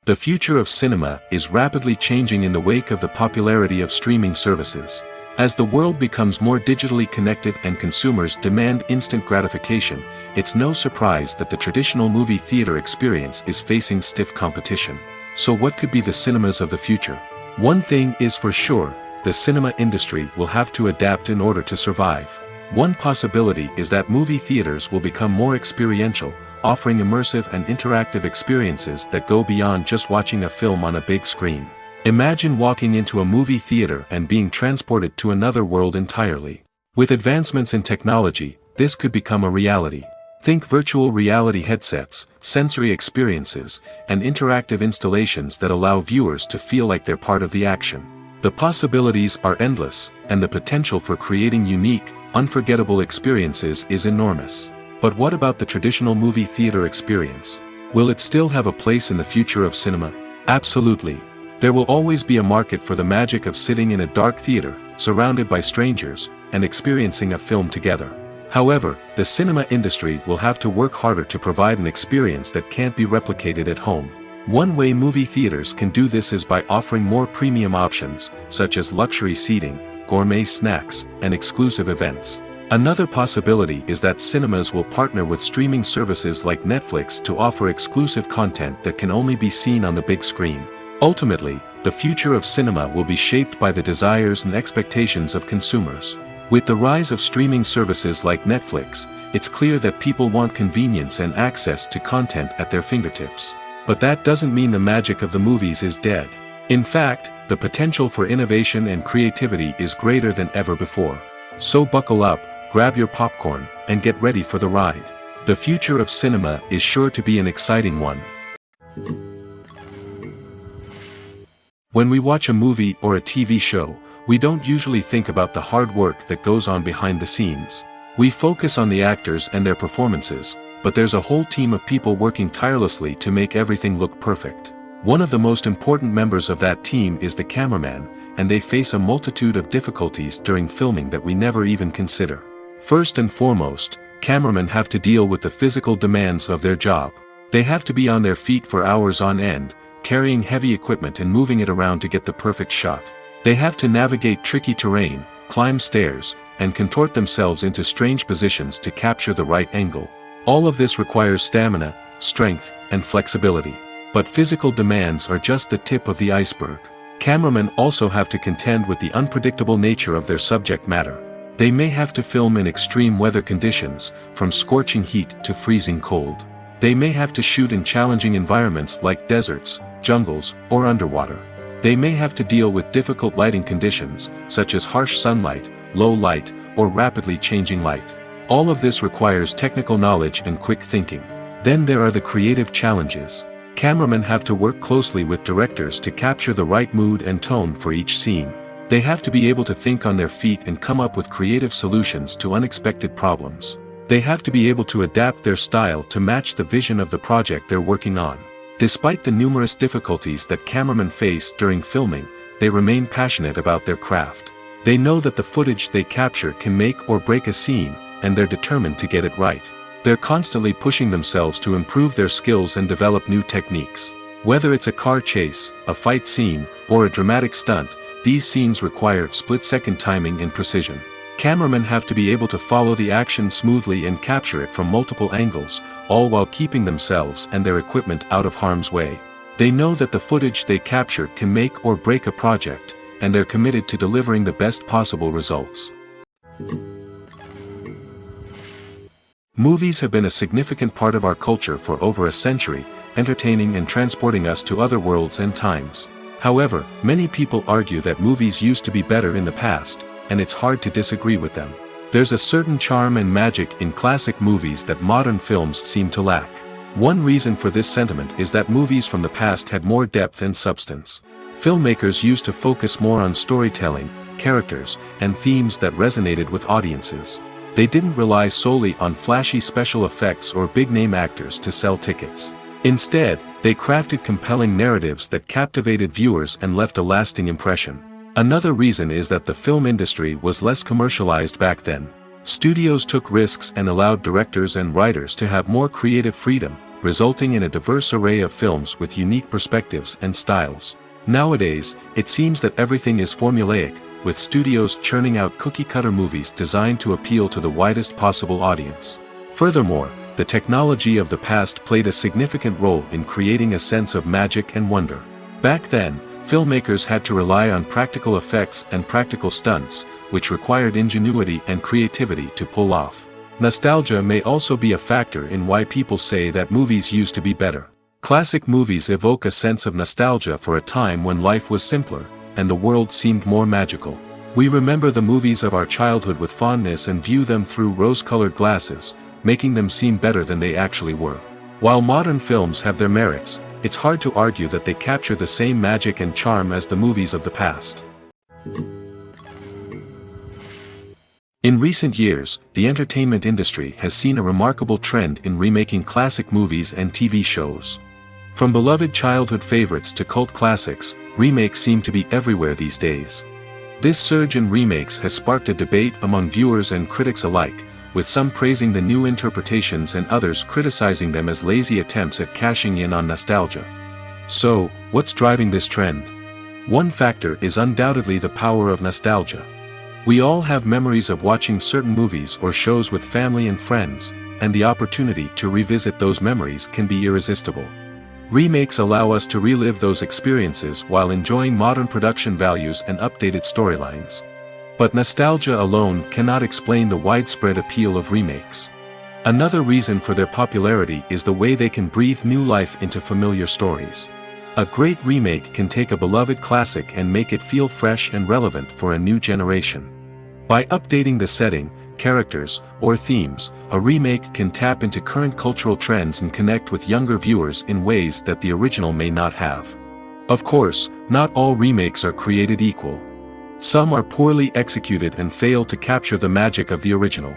The future of cinema is rapidly changing in the wake of the popularity of streaming services. As the world becomes more digitally connected and consumers demand instant gratification, it's no surprise that the traditional movie theater experience is facing stiff competition. So what could be the cinemas of the future? One thing is for sure, the cinema industry will have to adapt in order to survive. One possibility is that movie theaters will become more experiential, offering immersive and interactive experiences that go beyond just watching a film on a big screen. Imagine walking into a movie theater and being transported to another world entirely. With advancements in technology, this could become a reality. Think virtual reality headsets, sensory experiences, and interactive installations that allow viewers to feel like they're part of the action. The possibilities are endless, and the potential for creating unique, unforgettable experiences is enormous. But what about the traditional movie theater experience? Will it still have a place in the future of cinema? Absolutely. There will always be a market for the magic of sitting in a dark theater, surrounded by strangers, and experiencing a film together. However, the cinema industry will have to work harder to provide an experience that can't be replicated at home. One way movie theaters can do this is by offering more premium options, such as luxury seating, gourmet snacks, and exclusive events. Another possibility is that cinemas will partner with streaming services like Netflix to offer exclusive content that can only be seen on the big screen. Ultimately, the future of cinema will be shaped by the desires and expectations of consumers. With the rise of streaming services like Netflix, it's clear that people want convenience and access to content at their fingertips. But that doesn't mean the magic of the movies is dead. In fact, the potential for innovation and creativity is greater than ever before. So buckle up, grab your popcorn, and get ready for the ride. The future of cinema is sure to be an exciting one. When we watch a movie or a TV show, we don't usually think about the hard work that goes on behind the scenes. We focus on the actors and their performances, but there's a whole team of people working tirelessly to make everything look perfect. One of the most important members of that team is the cameraman, and they face a multitude of difficulties during filming that we never even consider. First and foremost, cameramen have to deal with the physical demands of their job. They have to be on their feet for hours on end, carrying heavy equipment and moving it around to get the perfect shot. They have to navigate tricky terrain, climb stairs, and contort themselves into strange positions to capture the right angle. All of this requires stamina, strength, and flexibility. But physical demands are just the tip of the iceberg. Cameramen also have to contend with the unpredictable nature of their subject matter. They may have to film in extreme weather conditions, from scorching heat to freezing cold. They may have to shoot in challenging environments like deserts, jungles, or underwater. They may have to deal with difficult lighting conditions, such as harsh sunlight, low light, or rapidly changing light. All of this requires technical knowledge and quick thinking. Then there are the creative challenges. Cameramen have to work closely with directors to capture the right mood and tone for each scene. They have to be able to think on their feet and come up with creative solutions to unexpected problems. They have to be able to adapt their style to match the vision of the project they're working on. Despite the numerous difficulties that cameramen face during filming, they remain passionate about their craft. They know that the footage they capture can make or break a scene, and they're determined to get it right. They're constantly pushing themselves to improve their skills and develop new techniques. Whether it's a car chase, a fight scene, or a dramatic stunt, these scenes require split-second timing and precision. Cameramen have to be able to follow the action smoothly and capture it from multiple angles, all while keeping themselves and their equipment out of harm's way. They know that the footage they capture can make or break a project, and they're committed to delivering the best possible results. Movies have been a significant part of our culture for over a century, entertaining and transporting us to other worlds and times. However, many people argue that movies used to be better in the past, and it's hard to disagree with them. There's a certain charm and magic in classic movies that modern films seem to lack. One reason for this sentiment is that movies from the past had more depth and substance. Filmmakers used to focus more on storytelling, characters, and themes that resonated with audiences. They didn't rely solely on flashy special effects or big-name actors to sell tickets. Instead, they crafted compelling narratives that captivated viewers and left a lasting impression. Another reason is that the film industry was less commercialized back then. Studios took risks and allowed directors and writers to have more creative freedom, resulting in a diverse array of films with unique perspectives and styles. Nowadays, it seems that everything is formulaic, with studios churning out cookie-cutter movies designed to appeal to the widest possible audience. Furthermore, the technology of the past played a significant role in creating a sense of magic and wonder. Back then, filmmakers had to rely on practical effects and practical stunts, which required ingenuity and creativity to pull off. Nostalgia may also be a factor in why people say that movies used to be better. Classic movies evoke a sense of nostalgia for a time when life was simpler, and the world seemed more magical. We remember the movies of our childhood with fondness and view them through rose-colored glasses, making them seem better than they actually were. While modern films have their merits, it's hard to argue that they capture the same magic and charm as the movies of the past. In recent years, the entertainment industry has seen a remarkable trend in remaking classic movies and TV shows. From beloved childhood favorites to cult classics, remakes seem to be everywhere these days. This surge in remakes has sparked a debate among viewers and critics alike, with some praising the new interpretations and others criticizing them as lazy attempts at cashing in on nostalgia. So, what's driving this trend? One factor is undoubtedly the power of nostalgia. We all have memories of watching certain movies or shows with family and friends, and the opportunity to revisit those memories can be irresistible. Remakes allow us to relive those experiences while enjoying modern production values and updated storylines. But nostalgia alone cannot explain the widespread appeal of remakes. Another reason for their popularity is the way they can breathe new life into familiar stories. A great remake can take a beloved classic and make it feel fresh and relevant for a new generation. By updating the setting, characters, or themes, a remake can tap into current cultural trends and connect with younger viewers in ways that the original may not have. Of course, not all remakes are created equal. Some are poorly executed and fail to capture the magic of the original.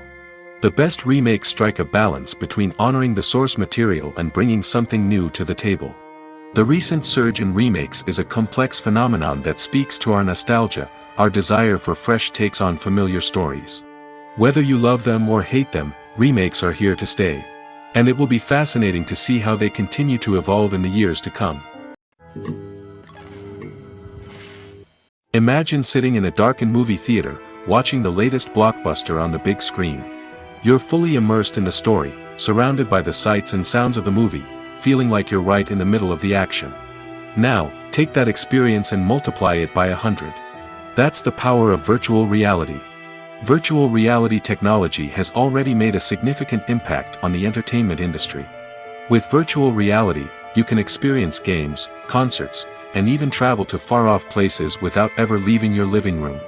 The best remakes strike a balance between honoring the source material and bringing something new to the table. The recent surge in remakes is a complex phenomenon that speaks to our nostalgia, our desire for fresh takes on familiar stories. Whether you love them or hate them, remakes are here to stay. And it will be fascinating to see how they continue to evolve in the years to come. Imagine sitting in a darkened movie theater, watching the latest blockbuster on the big screen. You're fully immersed in the story, surrounded by the sights and sounds of the movie, feeling like you're right in the middle of the action. Now, take that experience and multiply it by 100. That's the power of virtual reality. Virtual reality technology has already made a significant impact on the entertainment industry. With virtual reality, you can experience games, concerts, and even travel to far-off places without ever leaving your living room.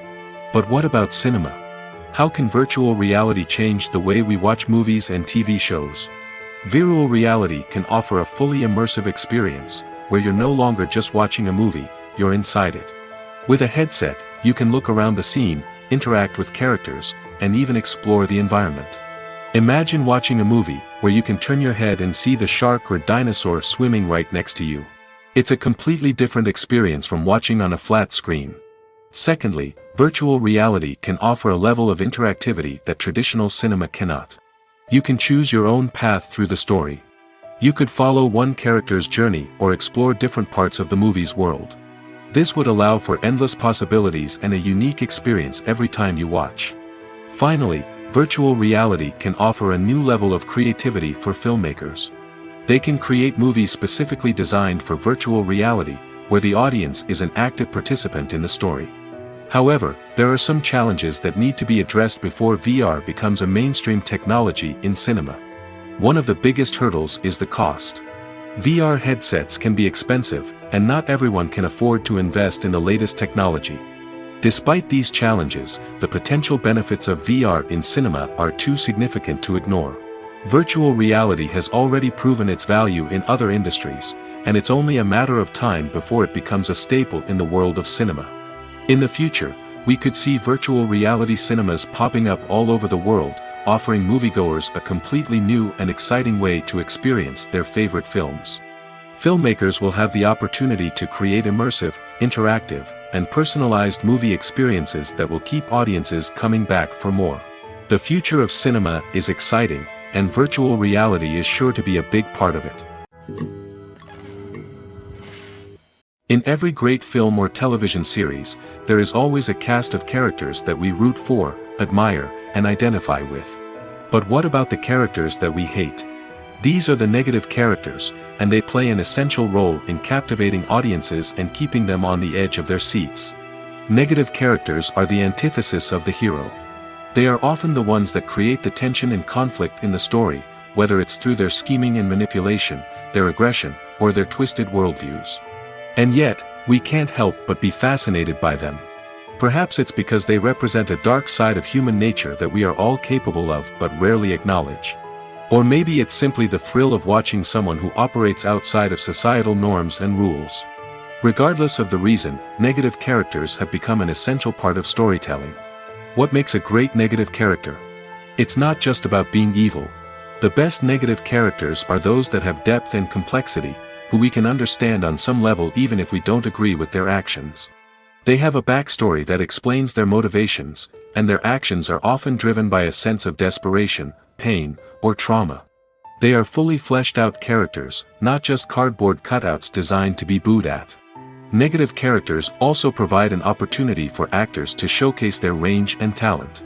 But what about cinema? How can virtual reality change the way we watch movies and TV shows? Virtual reality can offer a fully immersive experience, where you're no longer just watching a movie, you're inside it. With a headset, you can look around the scene, interact with characters, and even explore the environment. Imagine watching a movie, where you can turn your head and see the shark or dinosaur swimming right next to you. It's a completely different experience from watching on a flat screen. Secondly, virtual reality can offer a level of interactivity that traditional cinema cannot. You can choose your own path through the story. You could follow one character's journey or explore different parts of the movie's world. This would allow for endless possibilities and a unique experience every time you watch. Finally, virtual reality can offer a new level of creativity for filmmakers. They can create movies specifically designed for virtual reality, where the audience is an active participant in the story. However, there are some challenges that need to be addressed before VR becomes a mainstream technology in cinema. One of the biggest hurdles is the cost. VR headsets can be expensive, and not everyone can afford to invest in the latest technology. Despite these challenges, the potential benefits of VR in cinema are too significant to ignore. Virtual reality has already proven its value in other industries, and it's only a matter of time before it becomes a staple in the world of cinema. In the future, we could see virtual reality cinemas popping up all over the world, offering moviegoers a completely new and exciting way to experience their favorite films. Filmmakers will have the opportunity to create immersive, interactive, and personalized movie experiences that will keep audiences coming back for more. The future of cinema is exciting, and virtual reality is sure to be a big part of it. In every great film or television series, there is always a cast of characters that we root for, admire, and identify with. But what about the characters that we hate? These are the negative characters, and they play an essential role in captivating audiences and keeping them on the edge of their seats. Negative characters are the antithesis of the hero. They are often the ones that create the tension and conflict in the story, whether it's through their scheming and manipulation, their aggression, or their twisted worldviews. And yet, we can't help but be fascinated by them. Perhaps it's because they represent a dark side of human nature that we are all capable of but rarely acknowledge. Or maybe it's simply the thrill of watching someone who operates outside of societal norms and rules. Regardless of the reason, negative characters have become an essential part of storytelling. What makes a great negative character? It's not just about being evil. The best negative characters are those that have depth and complexity, who we can understand on some level even if we don't agree with their actions. They have a backstory that explains their motivations, and their actions are often driven by a sense of desperation, pain, or trauma. They are fully fleshed out characters, not just cardboard cutouts designed to be booed at. Negative characters also provide an opportunity for actors to showcase their range and talent.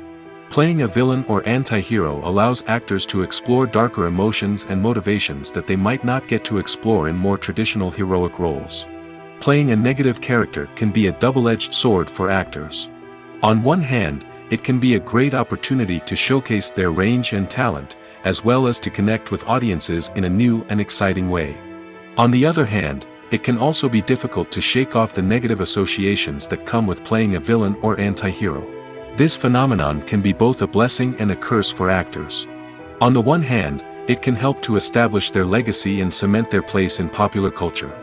Playing a villain or anti-hero allows actors to explore darker emotions and motivations that they might not get to explore in more traditional heroic roles. Playing a negative character can be a double-edged sword for actors. On one hand, it can be a great opportunity to showcase their range and talent, as well as to connect with audiences in a new and exciting way. On the other hand, it can also be difficult to shake off the negative associations that come with playing a villain or anti-hero. This phenomenon can be both a blessing and a curse for actors. On the one hand, it can help to establish their legacy and cement their place in popular culture.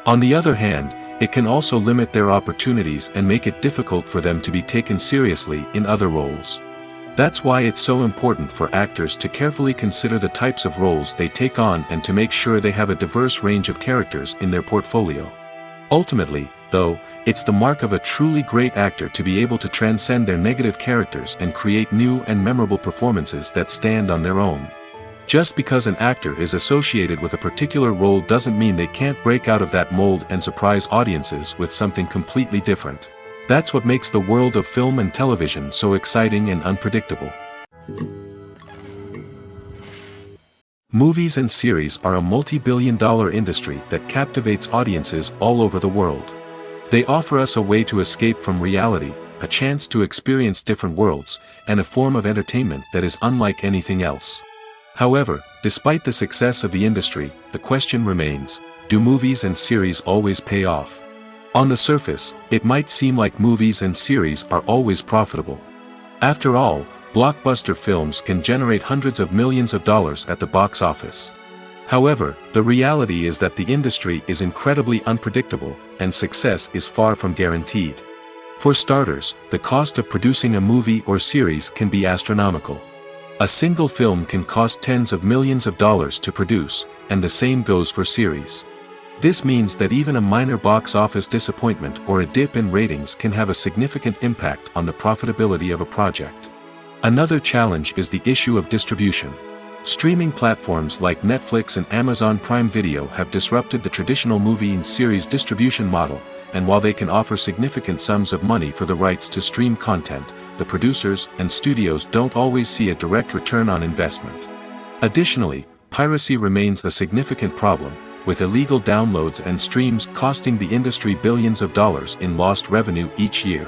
On the other hand, it can also limit their opportunities and make it difficult for them to be taken seriously in other roles. That's why it's so important for actors to carefully consider the types of roles they take on and to make sure they have a diverse range of characters in their portfolio. Ultimately, though, it's the mark of a truly great actor to be able to transcend their negative characters and create new and memorable performances that stand on their own. Just because an actor is associated with a particular role doesn't mean they can't break out of that mold and surprise audiences with something completely different. That's what makes the world of film and television so exciting and unpredictable. Movies and series are a multi-billion-dollar industry that captivates audiences all over the world. They offer us a way to escape from reality, a chance to experience different worlds, and a form of entertainment that is unlike anything else. However, despite the success of the industry, the question remains, do movies and series always pay off? On the surface, it might seem like movies and series are always profitable. After all, blockbuster films can generate hundreds of millions of dollars at the box office. However, the reality is that the industry is incredibly unpredictable, and success is far from guaranteed. For starters, the cost of producing a movie or series can be astronomical. A single film can cost tens of millions of dollars to produce, and the same goes for series. This means that even a minor box office disappointment or a dip in ratings can have a significant impact on the profitability of a project. Another challenge is the issue of distribution. Streaming platforms like Netflix and Amazon Prime Video have disrupted the traditional movie and series distribution model, and while they can offer significant sums of money for the rights to stream content, the producers and studios don't always see a direct return on investment. Additionally, piracy remains a significant problem, with illegal downloads and streams costing the industry billions of dollars in lost revenue each year.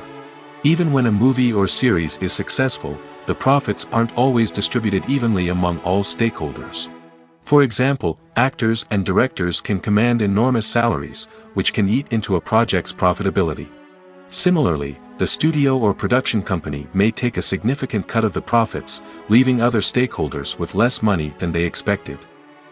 Even when a movie or series is successful, the profits aren't always distributed evenly among all stakeholders. For example, actors and directors can command enormous salaries, which can eat into a project's profitability. Similarly, the studio or production company may take a significant cut of the profits, leaving other stakeholders with less money than they expected.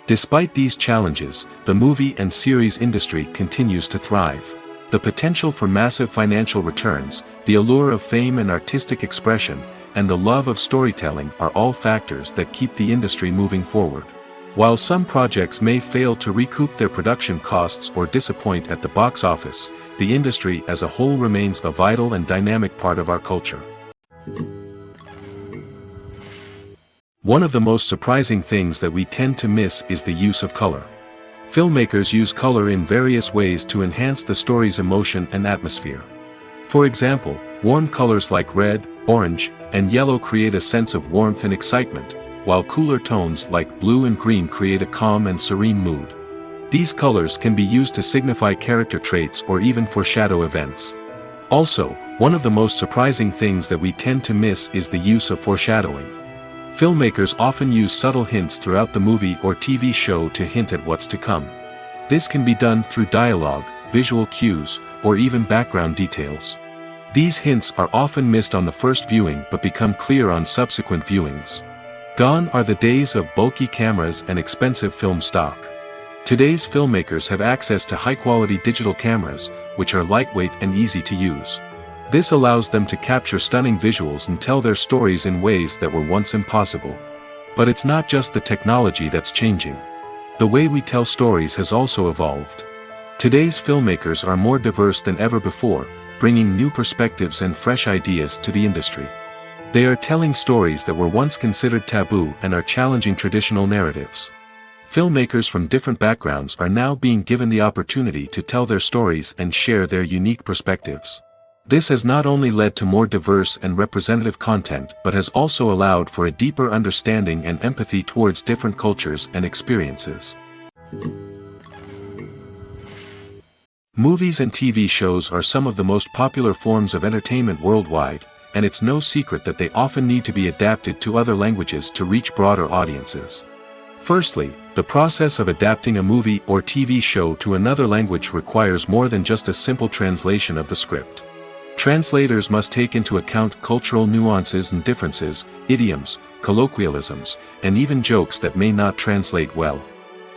Despite these challenges, the movie and series industry continues to thrive. The potential for massive financial returns, the allure of fame and artistic expression, and the love of storytelling are all factors that keep the industry moving forward. While some projects may fail to recoup their production costs or disappoint at the box office, the industry as a whole remains a vital and dynamic part of our culture. One of the most surprising things that we tend to miss is the use of color. Filmmakers use color in various ways to enhance the story's emotion and atmosphere. For example, warm colors like red, orange, and yellow create a sense of warmth and excitement, while cooler tones like blue and green create a calm and serene mood. These colors can be used to signify character traits or even foreshadow events. Also, one of the most surprising things that we tend to miss is the use of foreshadowing. Filmmakers often use subtle hints throughout the movie or TV show to hint at what's to come. This can be done through dialogue, visual cues, or even background details. These hints are often missed on the first viewing but become clear on subsequent viewings. Gone are the days of bulky cameras and expensive film stock. Today's filmmakers have access to high-quality digital cameras, which are lightweight and easy to use. This allows them to capture stunning visuals and tell their stories in ways that were once impossible. But it's not just the technology that's changing. The way we tell stories has also evolved. Today's filmmakers are more diverse than ever before, bringing new perspectives and fresh ideas to the industry. They are telling stories that were once considered taboo and are challenging traditional narratives. Filmmakers from different backgrounds are now being given the opportunity to tell their stories and share their unique perspectives. This has not only led to more diverse and representative content but has also allowed for a deeper understanding and empathy towards different cultures and experiences. Movies and TV shows are some of the most popular forms of entertainment worldwide, and it's no secret that they often need to be adapted to other languages to reach broader audiences. Firstly, the process of adapting a movie or TV show to another language requires more than just a simple translation of the script. Translators must take into account cultural nuances and differences, idioms, colloquialisms, and even jokes that may not translate well.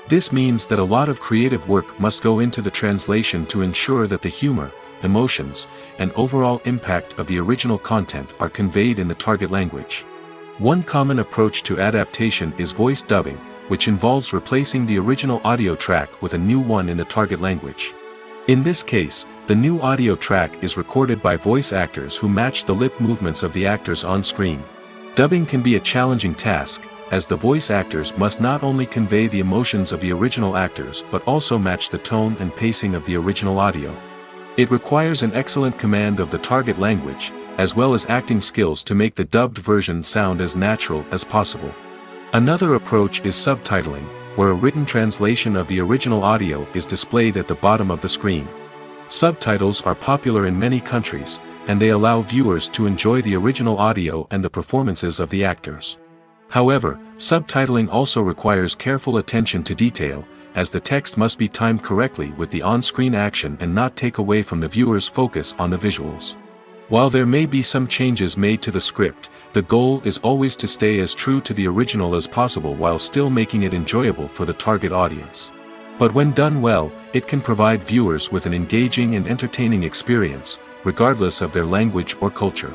This means that a lot of creative work must go into the translation to ensure that the humor, emotions, and overall impact of the original content are conveyed in the target language. One common approach to adaptation is voice dubbing, which involves replacing the original audio track with a new one in the target language. In this case, the new audio track is recorded by voice actors who match the lip movements of the actors on screen. Dubbing can be a challenging task, as the voice actors must not only convey the emotions of the original actors but also match the tone and pacing of the original audio. It requires an excellent command of the target language, as well as acting skills to make the dubbed version sound as natural as possible. Another approach is subtitling, where a written translation of the original audio is displayed at the bottom of the screen. Subtitles are popular in many countries, and they allow viewers to enjoy the original audio and the performances of the actors. However, subtitling also requires careful attention to detail, as the text must be timed correctly with the on-screen action and not take away from the viewer's focus on the visuals. While there may be some changes made to the script, the goal is always to stay as true to the original as possible while still making it enjoyable for the target audience. But when done well, it can provide viewers with an engaging and entertaining experience, regardless of their language or culture.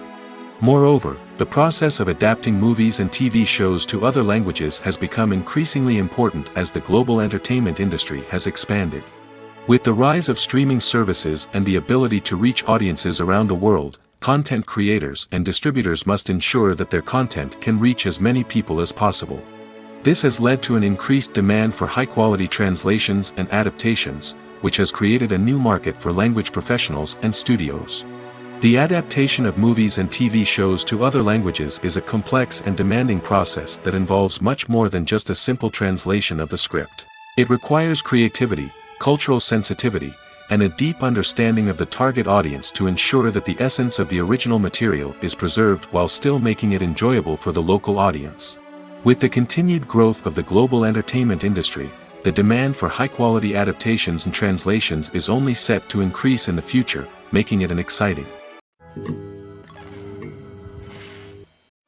Moreover, the process of adapting movies and TV shows to other languages has become increasingly important as the global entertainment industry has expanded. With the rise of streaming services and the ability to reach audiences around the world, content creators and distributors must ensure that their content can reach as many people as possible. This has led to an increased demand for high-quality translations and adaptations, which has created a new market for language professionals and studios. The adaptation of movies and TV shows to other languages is a complex and demanding process that involves much more than just a simple translation of the script. It requires creativity, cultural sensitivity, and a deep understanding of the target audience to ensure that the essence of the original material is preserved while still making it enjoyable for the local audience. With the continued growth of the global entertainment industry, the demand for high-quality adaptations and translations is only set to increase in the future, making it an exciting.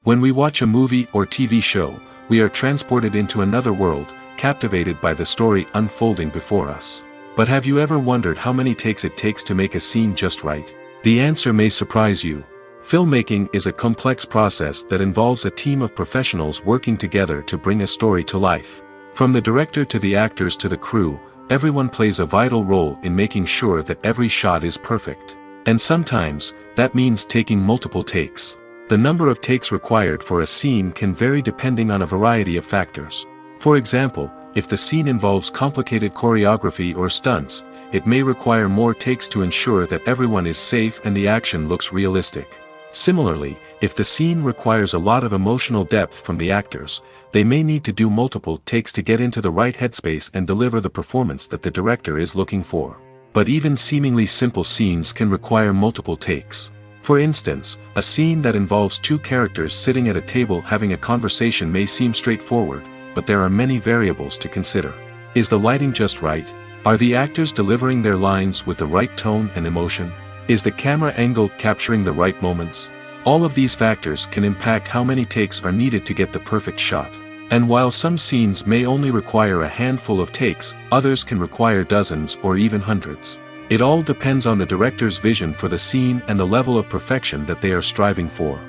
When we watch a movie or TV show, we are transported into another world, captivated by the story unfolding before us. But have you ever wondered how many takes it takes to make a scene just right? The answer may surprise you. Filmmaking is a complex process that involves a team of professionals working together to bring a story to life. From the director to the actors to the crew, everyone plays a vital role in making sure that every shot is perfect. And sometimes, that means taking multiple takes. The number of takes required for a scene can vary depending on a variety of factors. For example, if the scene involves complicated choreography or stunts, it may require more takes to ensure that everyone is safe and the action looks realistic. Similarly, if the scene requires a lot of emotional depth from the actors, they may need to do multiple takes to get into the right headspace and deliver the performance that the director is looking for. But even seemingly simple scenes can require multiple takes. For instance, a scene that involves two characters sitting at a table having a conversation may seem straightforward, but there are many variables to consider. Is the lighting just right? Are the actors delivering their lines with the right tone and emotion? Is the camera angle capturing the right moments? All of these factors can impact how many takes are needed to get the perfect shot. And while some scenes may only require a handful of takes, others can require dozens or even hundreds. It all depends on the director's vision for the scene and the level of perfection that they are striving for.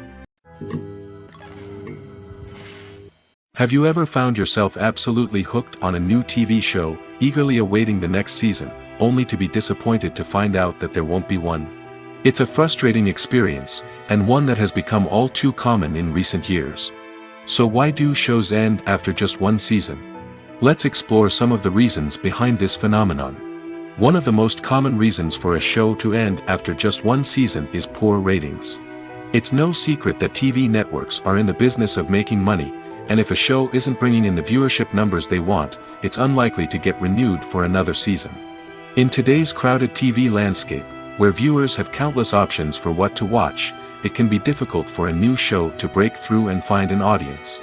Have you ever found yourself absolutely hooked on a new TV show, eagerly awaiting the next season, only to be disappointed to find out that there won't be one? It's a frustrating experience, and one that has become all too common in recent years. So why do shows end after just one season? Let's explore some of the reasons behind this phenomenon. One of the most common reasons for a show to end after just one season is poor ratings. It's no secret that TV networks are in the business of making money, and if a show isn't bringing in the viewership numbers they want, it's unlikely to get renewed for another season. In today's crowded TV landscape, where viewers have countless options for what to watch, it can be difficult for a new show to break through and find an audience.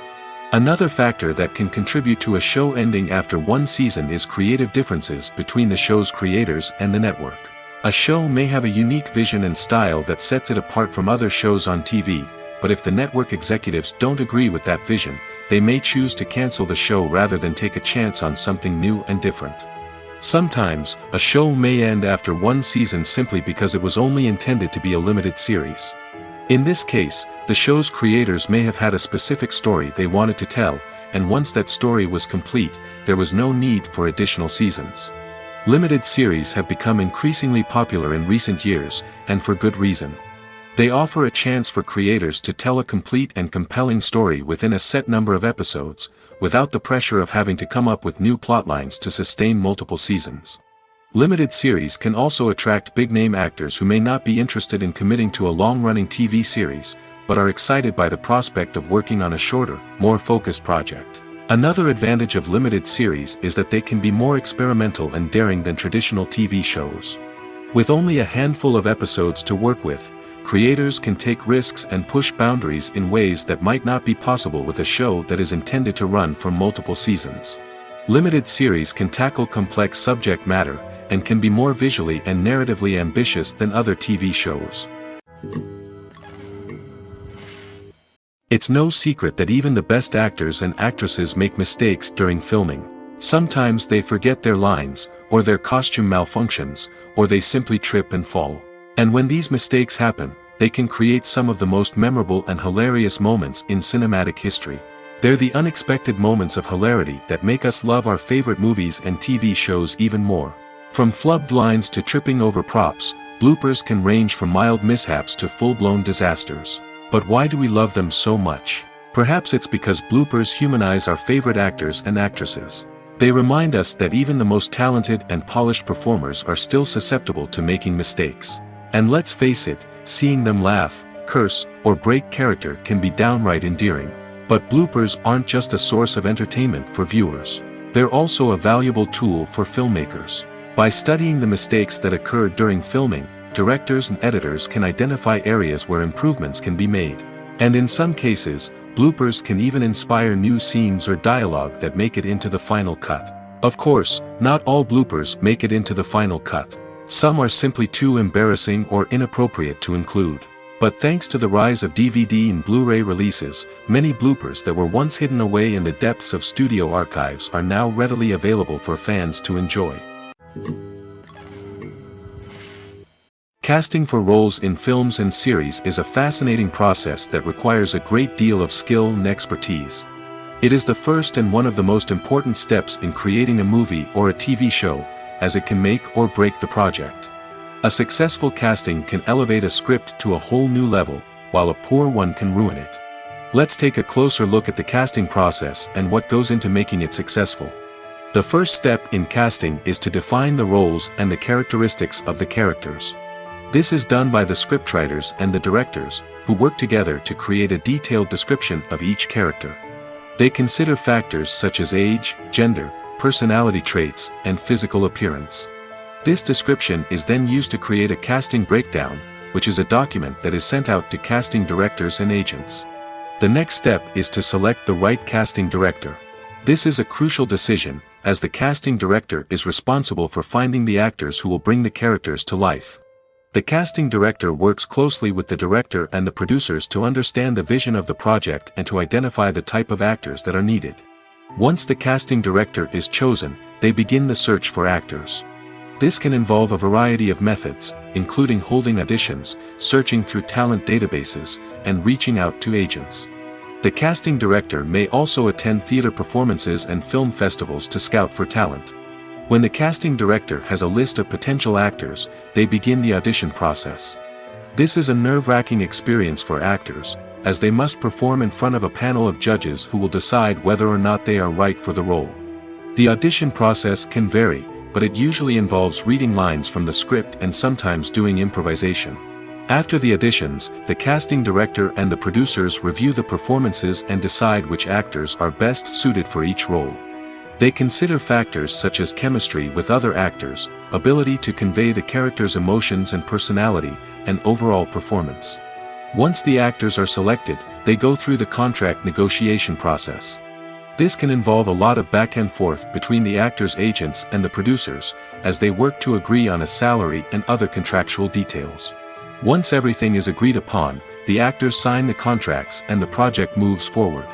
Another factor that can contribute to a show ending after one season is creative differences between the show's creators and the network. A show may have a unique vision and style that sets it apart from other shows on TV, but if the network executives don't agree with that vision, they may choose to cancel the show rather than take a chance on something new and different. Sometimes, a show may end after one season simply because it was only intended to be a limited series. In this case, the show's creators may have had a specific story they wanted to tell, and once that story was complete, there was no need for additional seasons. Limited series have become increasingly popular in recent years, and for good reason. They offer a chance for creators to tell a complete and compelling story within a set number of episodes, without the pressure of having to come up with new plotlines to sustain multiple seasons. Limited series can also attract big-name actors who may not be interested in committing to a long-running TV series, but are excited by the prospect of working on a shorter, more focused project. Another advantage of limited series is that they can be more experimental and daring than traditional TV shows. With only a handful of episodes to work with, creators can take risks and push boundaries in ways that might not be possible with a show that is intended to run for multiple seasons. Limited series can tackle complex subject matter, and can be more visually and narratively ambitious than other TV shows. It's no secret that even the best actors and actresses make mistakes during filming. Sometimes they forget their lines, or their costume malfunctions, or they simply trip and fall. And when these mistakes happen, they can create some of the most memorable and hilarious moments in cinematic history. They're the unexpected moments of hilarity that make us love our favorite movies and TV shows even more. From flubbed lines to tripping over props, bloopers can range from mild mishaps to full-blown disasters. But why do we love them so much? Perhaps it's because bloopers humanize our favorite actors and actresses. They remind us that even the most talented and polished performers are still susceptible to making mistakes. And let's face it, seeing them laugh, curse, or break character can be downright endearing. But bloopers aren't just a source of entertainment for viewers. They're also a valuable tool for filmmakers. By studying the mistakes that occurred during filming, directors and editors can identify areas where improvements can be made. And in some cases, bloopers can even inspire new scenes or dialogue that make it into the final cut. Of course, not all bloopers make it into the final cut. Some are simply too embarrassing or inappropriate to include. But thanks to the rise of DVD and Blu-ray releases, many bloopers that were once hidden away in the depths of studio archives are now readily available for fans to enjoy. Casting for roles in films and series is a fascinating process that requires a great deal of skill and expertise. It is the first and one of the most important steps in creating a movie or a TV show, as it can make or break the project. A successful casting can elevate a script to a whole new level, while a poor one can ruin it. Let's take a closer look at the casting process and what goes into making it successful. The first step in casting is to define the roles and the characteristics of the characters. This is done by the scriptwriters and the directors, who work together to create a detailed description of each character. They consider factors such as age, gender, personality traits, and physical appearance. This description is then used to create a casting breakdown, which is a document that is sent out to casting directors and agents. The next step is to select the right casting director. This is a crucial decision, as the casting director is responsible for finding the actors who will bring the characters to life. The casting director works closely with the director and the producers to understand the vision of the project and to identify the type of actors that are needed. Once the casting director is chosen, they begin the search for actors. This can involve a variety of methods, including holding auditions, searching through talent databases, and reaching out to agents. The casting director may also attend theater performances and film festivals to scout for talent. When the casting director has a list of potential actors, they begin the audition process. This is a nerve-wracking experience for actors, as they must perform in front of a panel of judges who will decide whether or not they are right for the role. The audition process can vary, but it usually involves reading lines from the script and sometimes doing improvisation. After the auditions, the casting director and the producers review the performances and decide which actors are best suited for each role. They consider factors such as chemistry with other actors, ability to convey the character's emotions and personality, and overall performance. Once the actors are selected, they go through the contract negotiation process. This can involve a lot of back and forth between the actors' agents and the producers, as they work to agree on a salary and other contractual details. Once everything is agreed upon, the actors sign the contracts and the project moves forward.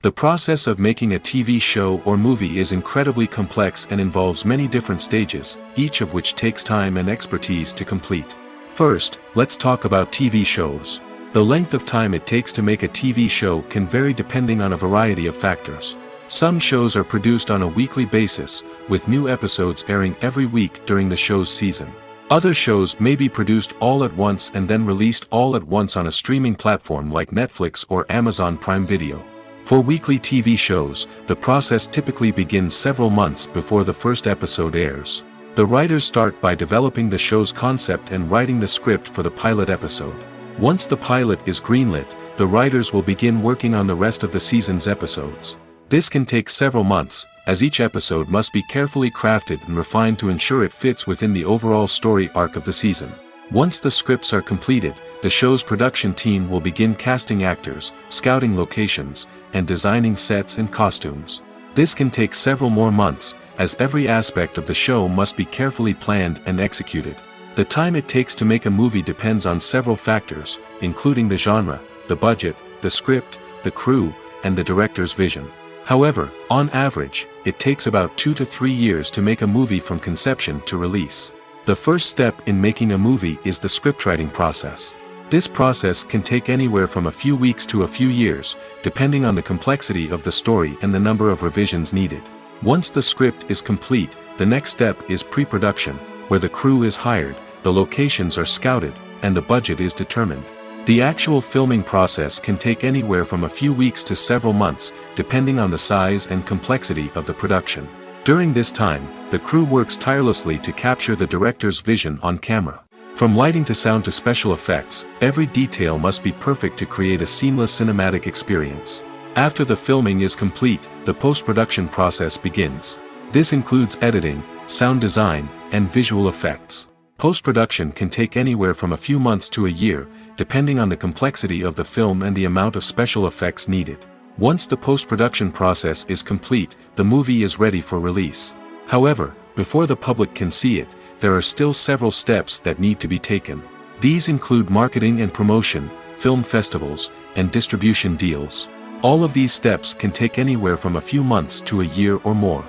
The process of making a TV show or movie is incredibly complex and involves many different stages, each of which takes time and expertise to complete. First, let's talk about TV shows. The length of time it takes to make a TV show can vary depending on a variety of factors. Some shows are produced on a weekly basis, with new episodes airing every week during the show's season. Other shows may be produced all at once and then released all at once on a streaming platform like Netflix or Amazon Prime Video. For weekly TV shows, the process typically begins several months before the first episode airs. The writers start by developing the show's concept and writing the script for the pilot episode. Once the pilot is greenlit, the writers will begin working on the rest of the season's episodes. This can take several months, as each episode must be carefully crafted and refined to ensure it fits within the overall story arc of the season. Once the scripts are completed, the show's production team will begin casting actors, scouting locations, and designing sets and costumes. This can take several more months, as every aspect of the show must be carefully planned and executed. The time it takes to make a movie depends on several factors, including the genre, the budget, the script, the crew, and the director's vision. However, on average, it takes about 2 to 3 years to make a movie from conception to release. The first step in making a movie is the scriptwriting process. This process can take anywhere from a few weeks to a few years, depending on the complexity of the story and the number of revisions needed. Once the script is complete, the next step is pre-production, where the crew is hired, the locations are scouted, and the budget is determined. The actual filming process can take anywhere from a few weeks to several months, depending on the size and complexity of the production. During this time, the crew works tirelessly to capture the director's vision on camera. From lighting to sound to special effects, every detail must be perfect to create a seamless cinematic experience. After the filming is complete, the post-production process begins. This includes editing, sound design, and visual effects. Post-production can take anywhere from a few months to a year, depending on the complexity of the film and the amount of special effects needed. Once the post-production process is complete, the movie is ready for release. However, before the public can see it, there are still several steps that need to be taken. These include marketing and promotion, film festivals, and distribution deals. All of these steps can take anywhere from a few months to a year or more.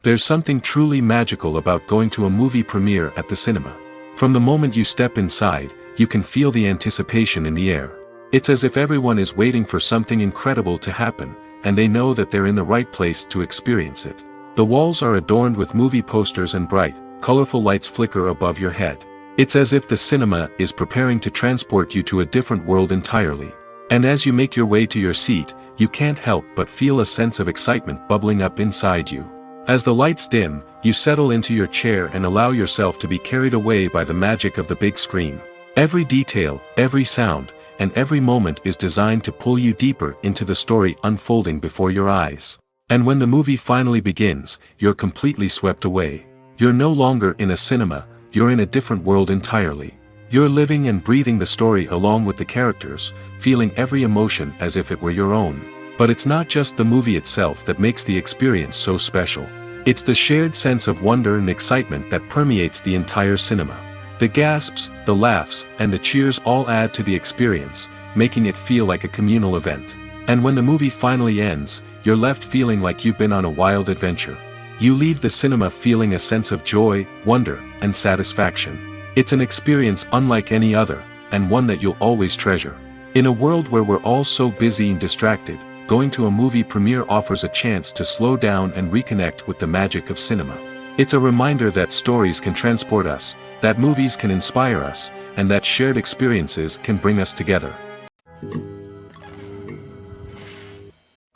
There's something truly magical about going to a movie premiere at the cinema. From the moment you step inside, you can feel the anticipation in the air. It's as if everyone is waiting for something incredible to happen, and they know that they're in the right place to experience it. The walls are adorned with movie posters and bright, colorful lights flicker above your head. It's as if the cinema is preparing to transport you to a different world entirely. And as you make your way to your seat, you can't help but feel a sense of excitement bubbling up inside you. As the lights dim, you settle into your chair and allow yourself to be carried away by the magic of the big screen. Every detail, every sound, and every moment is designed to pull you deeper into the story unfolding before your eyes. And when the movie finally begins, you're completely swept away. You're no longer in a cinema, you're in a different world entirely. You're living and breathing the story along with the characters, feeling every emotion as if it were your own. But it's not just the movie itself that makes the experience so special. It's the shared sense of wonder and excitement that permeates the entire cinema. The gasps, the laughs, and the cheers all add to the experience, making it feel like a communal event. And when the movie finally ends, you're left feeling like you've been on a wild adventure. You leave the cinema feeling a sense of joy, wonder, and satisfaction. It's an experience unlike any other, and one that you'll always treasure. In a world where we're all so busy and distracted, going to a movie premiere offers a chance to slow down and reconnect with the magic of cinema. It's a reminder that stories can transport us, that movies can inspire us, and that shared experiences can bring us together.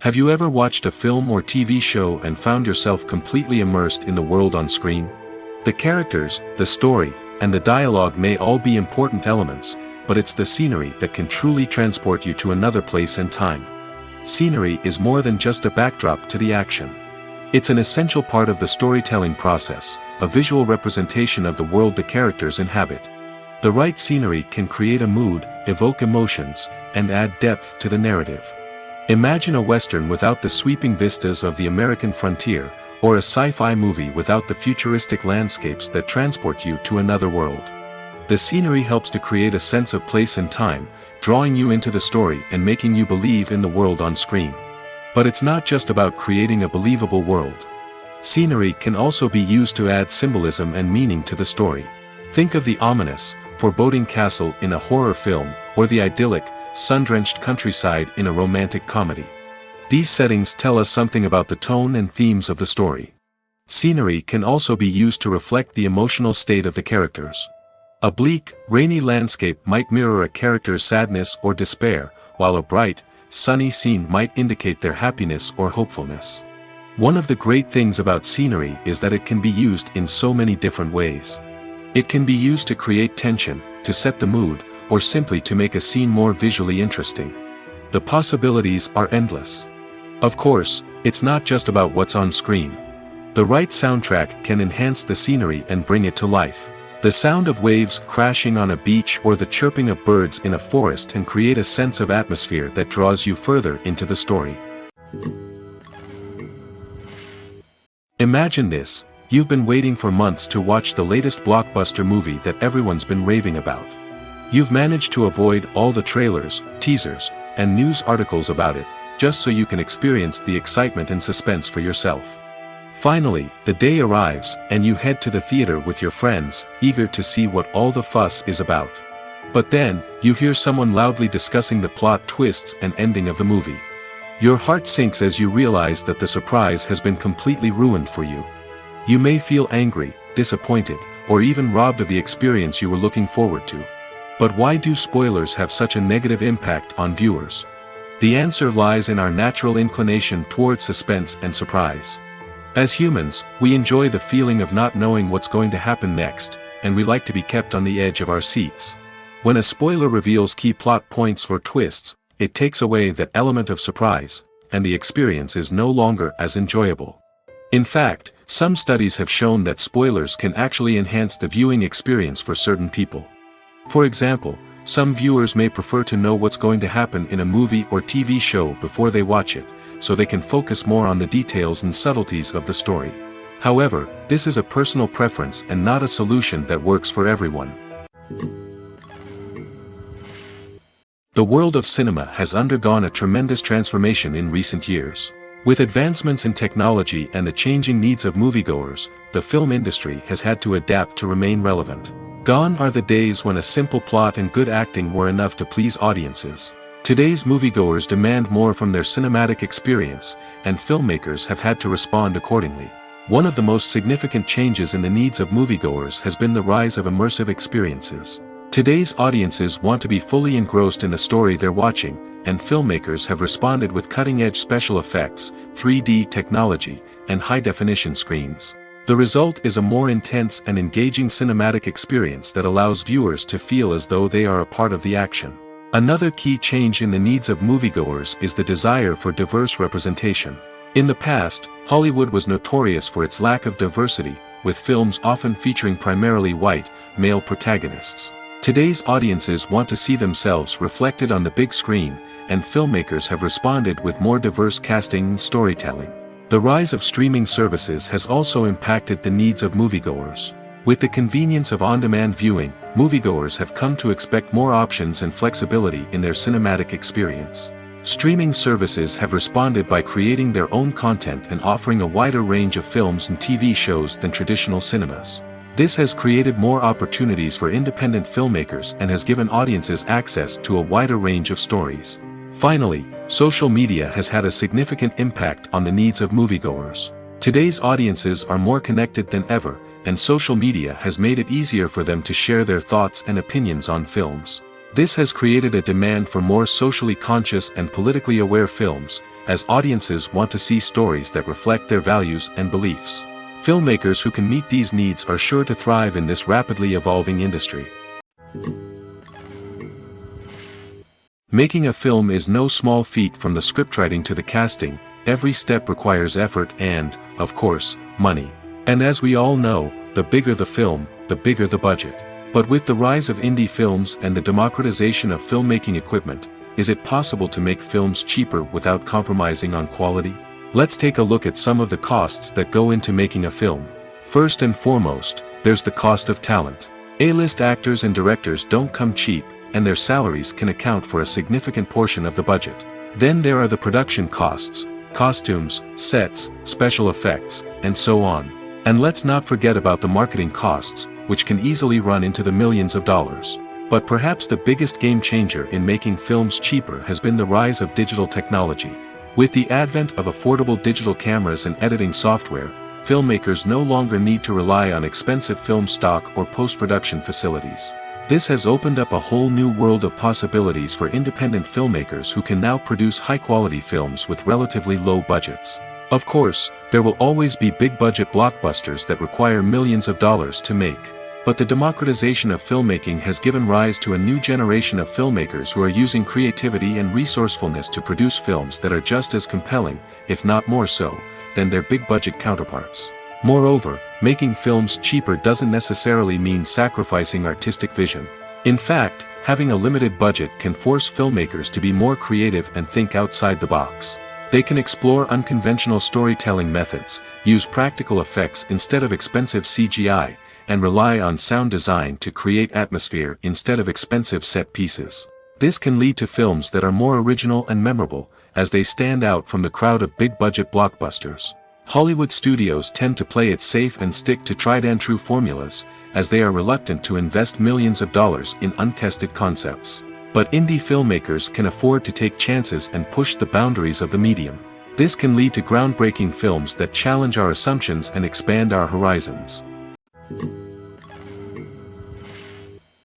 Have you ever watched a film or TV show and found yourself completely immersed in the world on screen? The characters, the story, and the dialogue may all be important elements, but it's the scenery that can truly transport you to another place and time. Scenery is more than just a backdrop to the action. It's an essential part of the storytelling process, a visual representation of the world the characters inhabit. The right scenery can create a mood, evoke emotions, and add depth to the narrative. Imagine a Western without the sweeping vistas of the American frontier, or a sci-fi movie without the futuristic landscapes that transport you to another world. The scenery helps to create a sense of place and time, drawing you into the story and making you believe in the world on screen. But it's not just about creating a believable world. Scenery can also be used to add symbolism and meaning to the story. Think of the ominous, foreboding castle in a horror film, or the idyllic, sun-drenched countryside in a romantic comedy. These settings tell us something about the tone and themes of the story. Scenery can also be used to reflect the emotional state of the characters. A bleak, rainy landscape might mirror a character's sadness or despair, while a bright, sunny scene might indicate their happiness or hopefulness. One of the great things about scenery is that it can be used in so many different ways. It can be used to create tension, to set the mood, or simply to make a scene more visually interesting. The possibilities are endless. Of course, it's not just about what's on screen. The right soundtrack can enhance the scenery and bring it to life. The sound of waves crashing on a beach or the chirping of birds in a forest can create a sense of atmosphere that draws you further into the story. Imagine this: you've been waiting for months to watch the latest blockbuster movie that everyone's been raving about. You've managed to avoid all the trailers, teasers, and news articles about it, just so you can experience the excitement and suspense for yourself. Finally, the day arrives, and you head to the theater with your friends, eager to see what all the fuss is about. But then, you hear someone loudly discussing the plot twists and ending of the movie. Your heart sinks as you realize that the surprise has been completely ruined for you. You may feel angry, disappointed, or even robbed of the experience you were looking forward to. But why do spoilers have such a negative impact on viewers? The answer lies in our natural inclination towards suspense and surprise. As humans, we enjoy the feeling of not knowing what's going to happen next, and we like to be kept on the edge of our seats. When a spoiler reveals key plot points or twists, it takes away that element of surprise, and the experience is no longer as enjoyable. In fact, some studies have shown that spoilers can actually enhance the viewing experience for certain people. For example, some viewers may prefer to know what's going to happen in a movie or TV show before they watch it, so they can focus more on the details and subtleties of the story. However, this is a personal preference and not a solution that works for everyone. The world of cinema has undergone a tremendous transformation in recent years. With advancements in technology and the changing needs of moviegoers, the film industry has had to adapt to remain relevant. Gone are the days when a simple plot and good acting were enough to please audiences. Today's moviegoers demand more from their cinematic experience, and filmmakers have had to respond accordingly. One of the most significant changes in the needs of moviegoers has been the rise of immersive experiences. Today's audiences want to be fully engrossed in the story they're watching, and filmmakers have responded with cutting-edge special effects, 3D technology, and high-definition screens. The result is a more intense and engaging cinematic experience that allows viewers to feel as though they are a part of the action. Another key change in the needs of moviegoers is the desire for diverse representation. In the past, Hollywood was notorious for its lack of diversity, with films often featuring primarily white, male protagonists. Today's audiences want to see themselves reflected on the big screen, and filmmakers have responded with more diverse casting and storytelling. The rise of streaming services has also impacted the needs of moviegoers. With the convenience of on-demand viewing, moviegoers have come to expect more options and flexibility in their cinematic experience. Streaming services have responded by creating their own content and offering a wider range of films and TV shows than traditional cinemas. This has created more opportunities for independent filmmakers and has given audiences access to a wider range of stories. Finally, social media has had a significant impact on the needs of moviegoers. Today's audiences are more connected than ever, and social media has made it easier for them to share their thoughts and opinions on films. This has created a demand for more socially conscious and politically aware films, as audiences want to see stories that reflect their values and beliefs. Filmmakers who can meet these needs are sure to thrive in this rapidly evolving industry. Making a film is no small feat. From the scriptwriting to the casting, every step requires effort and, of course, money. And as we all know, the bigger the film, the bigger the budget. But with the rise of indie films and the democratization of filmmaking equipment, is it possible to make films cheaper without compromising on quality? Let's take a look at some of the costs that go into making a film. First and foremost, there's the cost of talent. A-list actors and directors don't come cheap, and their salaries can account for a significant portion of the budget. Then there are the production costs, costumes, sets, special effects, and so on. And let's not forget about the marketing costs, which can easily run into the millions of dollars. But perhaps the biggest game changer in making films cheaper has been the rise of digital technology. With the advent of affordable digital cameras and editing software, filmmakers no longer need to rely on expensive film stock or post-production facilities. This has opened up a whole new world of possibilities for independent filmmakers who can now produce high-quality films with relatively low budgets. Of course, there will always be big-budget blockbusters that require millions of dollars to make. But the democratization of filmmaking has given rise to a new generation of filmmakers who are using creativity and resourcefulness to produce films that are just as compelling, if not more so, than their big-budget counterparts. Moreover, making films cheaper doesn't necessarily mean sacrificing artistic vision. In fact, having a limited budget can force filmmakers to be more creative and think outside the box. They can explore unconventional storytelling methods, use practical effects instead of expensive CGI, and rely on sound design to create atmosphere instead of expensive set pieces. This can lead to films that are more original and memorable, as they stand out from the crowd of big-budget blockbusters. Hollywood studios tend to play it safe and stick to tried-and-true formulas, as they are reluctant to invest millions of dollars in untested concepts. But indie filmmakers can afford to take chances and push the boundaries of the medium. This can lead to groundbreaking films that challenge our assumptions and expand our horizons.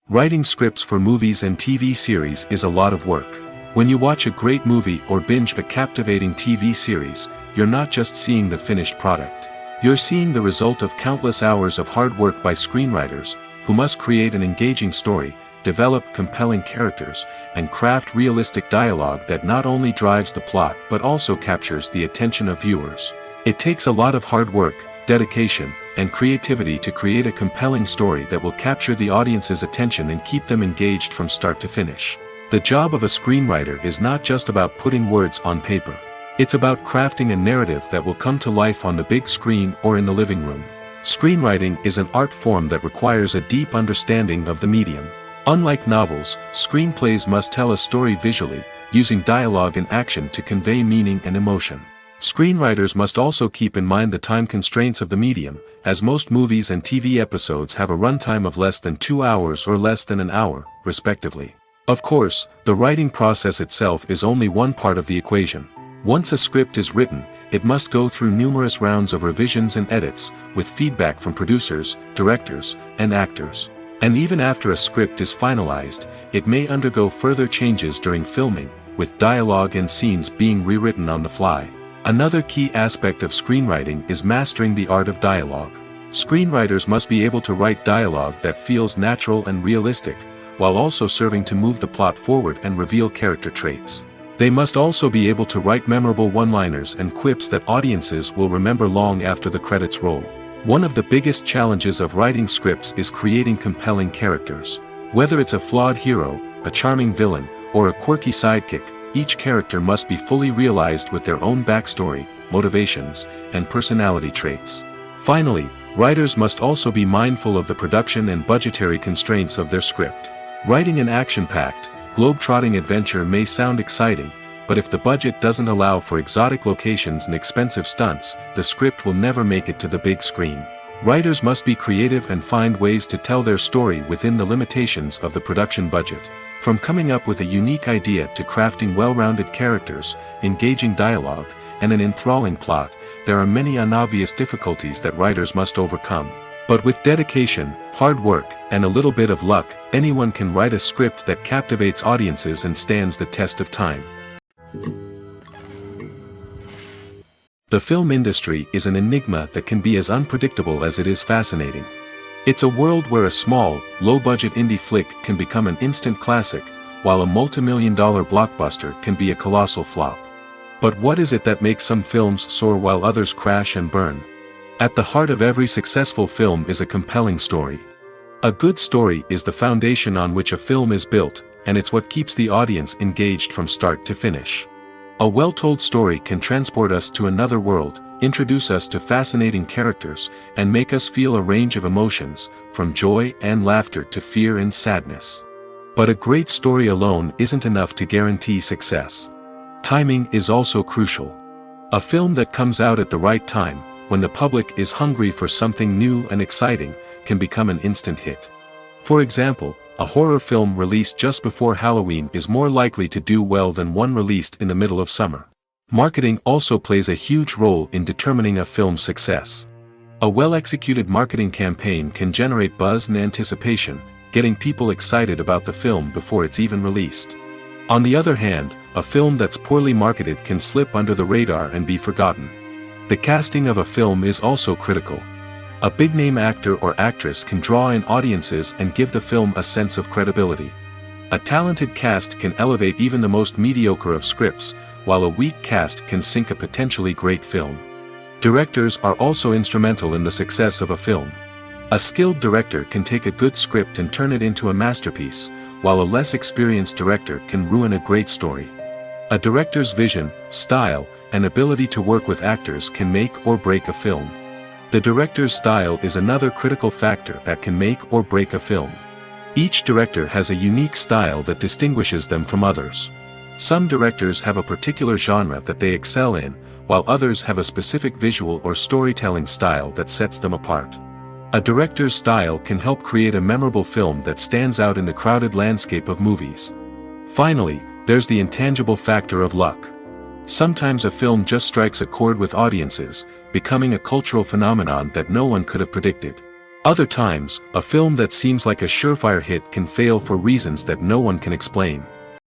Writing scripts for movies and TV series is a lot of work. When you watch a great movie or binge a captivating TV series, you're not just seeing the finished product. You're seeing the result of countless hours of hard work by screenwriters, who must create an engaging story, develop compelling characters, and craft realistic dialogue that not only drives the plot but also captures the attention of viewers. It takes a lot of hard work, dedication, and creativity to create a compelling story that will capture the audience's attention and keep them engaged from start to finish. The job of a screenwriter is not just about putting words on paper. It's about crafting a narrative that will come to life on the big screen or in the living room. Screenwriting is an art form that requires a deep understanding of the medium. Unlike novels, screenplays must tell a story visually, using dialogue and action to convey meaning and emotion. Screenwriters must also keep in mind the time constraints of the medium, as most movies and TV episodes have a runtime of less than 2 hours or less than an hour, respectively. Of course, the writing process itself is only one part of the equation. Once a script is written, it must go through numerous rounds of revisions and edits, with feedback from producers, directors, and actors. And even after a script is finalized, it may undergo further changes during filming, with dialogue and scenes being rewritten on the fly. Another key aspect of screenwriting is mastering the art of dialogue. Screenwriters must be able to write dialogue that feels natural and realistic, while also serving to move the plot forward and reveal character traits. They must also be able to write memorable one-liners and quips that audiences will remember long after the credits roll. One of the biggest challenges of writing scripts is creating compelling characters. Whether it's a flawed hero, a charming villain, or a quirky sidekick, each character must be fully realized with their own backstory, motivations, and personality traits. Finally, writers must also be mindful of the production and budgetary constraints of their script. Writing an action-packed, globe-trotting adventure may sound exciting, but if the budget doesn't allow for exotic locations and expensive stunts, the script will never make it to the big screen. Writers must be creative and find ways to tell their story within the limitations of the production budget. From coming up with a unique idea to crafting well-rounded characters, engaging dialogue, and an enthralling plot, there are many unobvious difficulties that writers must overcome. But with dedication, hard work, and a little bit of luck, anyone can write a script that captivates audiences and stands the test of time. The film industry is an enigma that can be as unpredictable as it is fascinating. It's a world where a small, low-budget indie flick can become an instant classic, while a multi-million-dollar blockbuster can be a colossal flop. But what is it that makes some films soar while others crash and burn? At the heart of every successful film is a compelling story. A good story is the foundation on which a film is built, and it's what keeps the audience engaged from start to finish. A well-told story can transport us to another world, introduce us to fascinating characters, and make us feel a range of emotions, from joy and laughter to fear and sadness. But a great story alone isn't enough to guarantee success. Timing is also crucial. A film that comes out at the right time, when the public is hungry for something new and exciting, can become an instant hit. For example, a horror film released just before Halloween is more likely to do well than one released in the middle of summer. Marketing also plays a huge role in determining a film's success. A well-executed marketing campaign can generate buzz and anticipation, getting people excited about the film before it's even released. On the other hand, a film that's poorly marketed can slip under the radar and be forgotten. The casting of a film is also critical. A big-name actor or actress can draw in audiences and give the film a sense of credibility. A talented cast can elevate even the most mediocre of scripts, while a weak cast can sink a potentially great film. Directors are also instrumental in the success of a film. A skilled director can take a good script and turn it into a masterpiece, while a less experienced director can ruin a great story. A director's vision, style, and ability to work with actors can make or break a film. The director's style is another critical factor that can make or break a film. Each director has a unique style that distinguishes them from others. Some directors have a particular genre that they excel in, while others have a specific visual or storytelling style that sets them apart. A director's style can help create a memorable film that stands out in the crowded landscape of movies. Finally, there's the intangible factor of luck. Sometimes a film just strikes a chord with audiences, becoming a cultural phenomenon that no one could have predicted. Other times, a film that seems like a surefire hit can fail for reasons that no one can explain.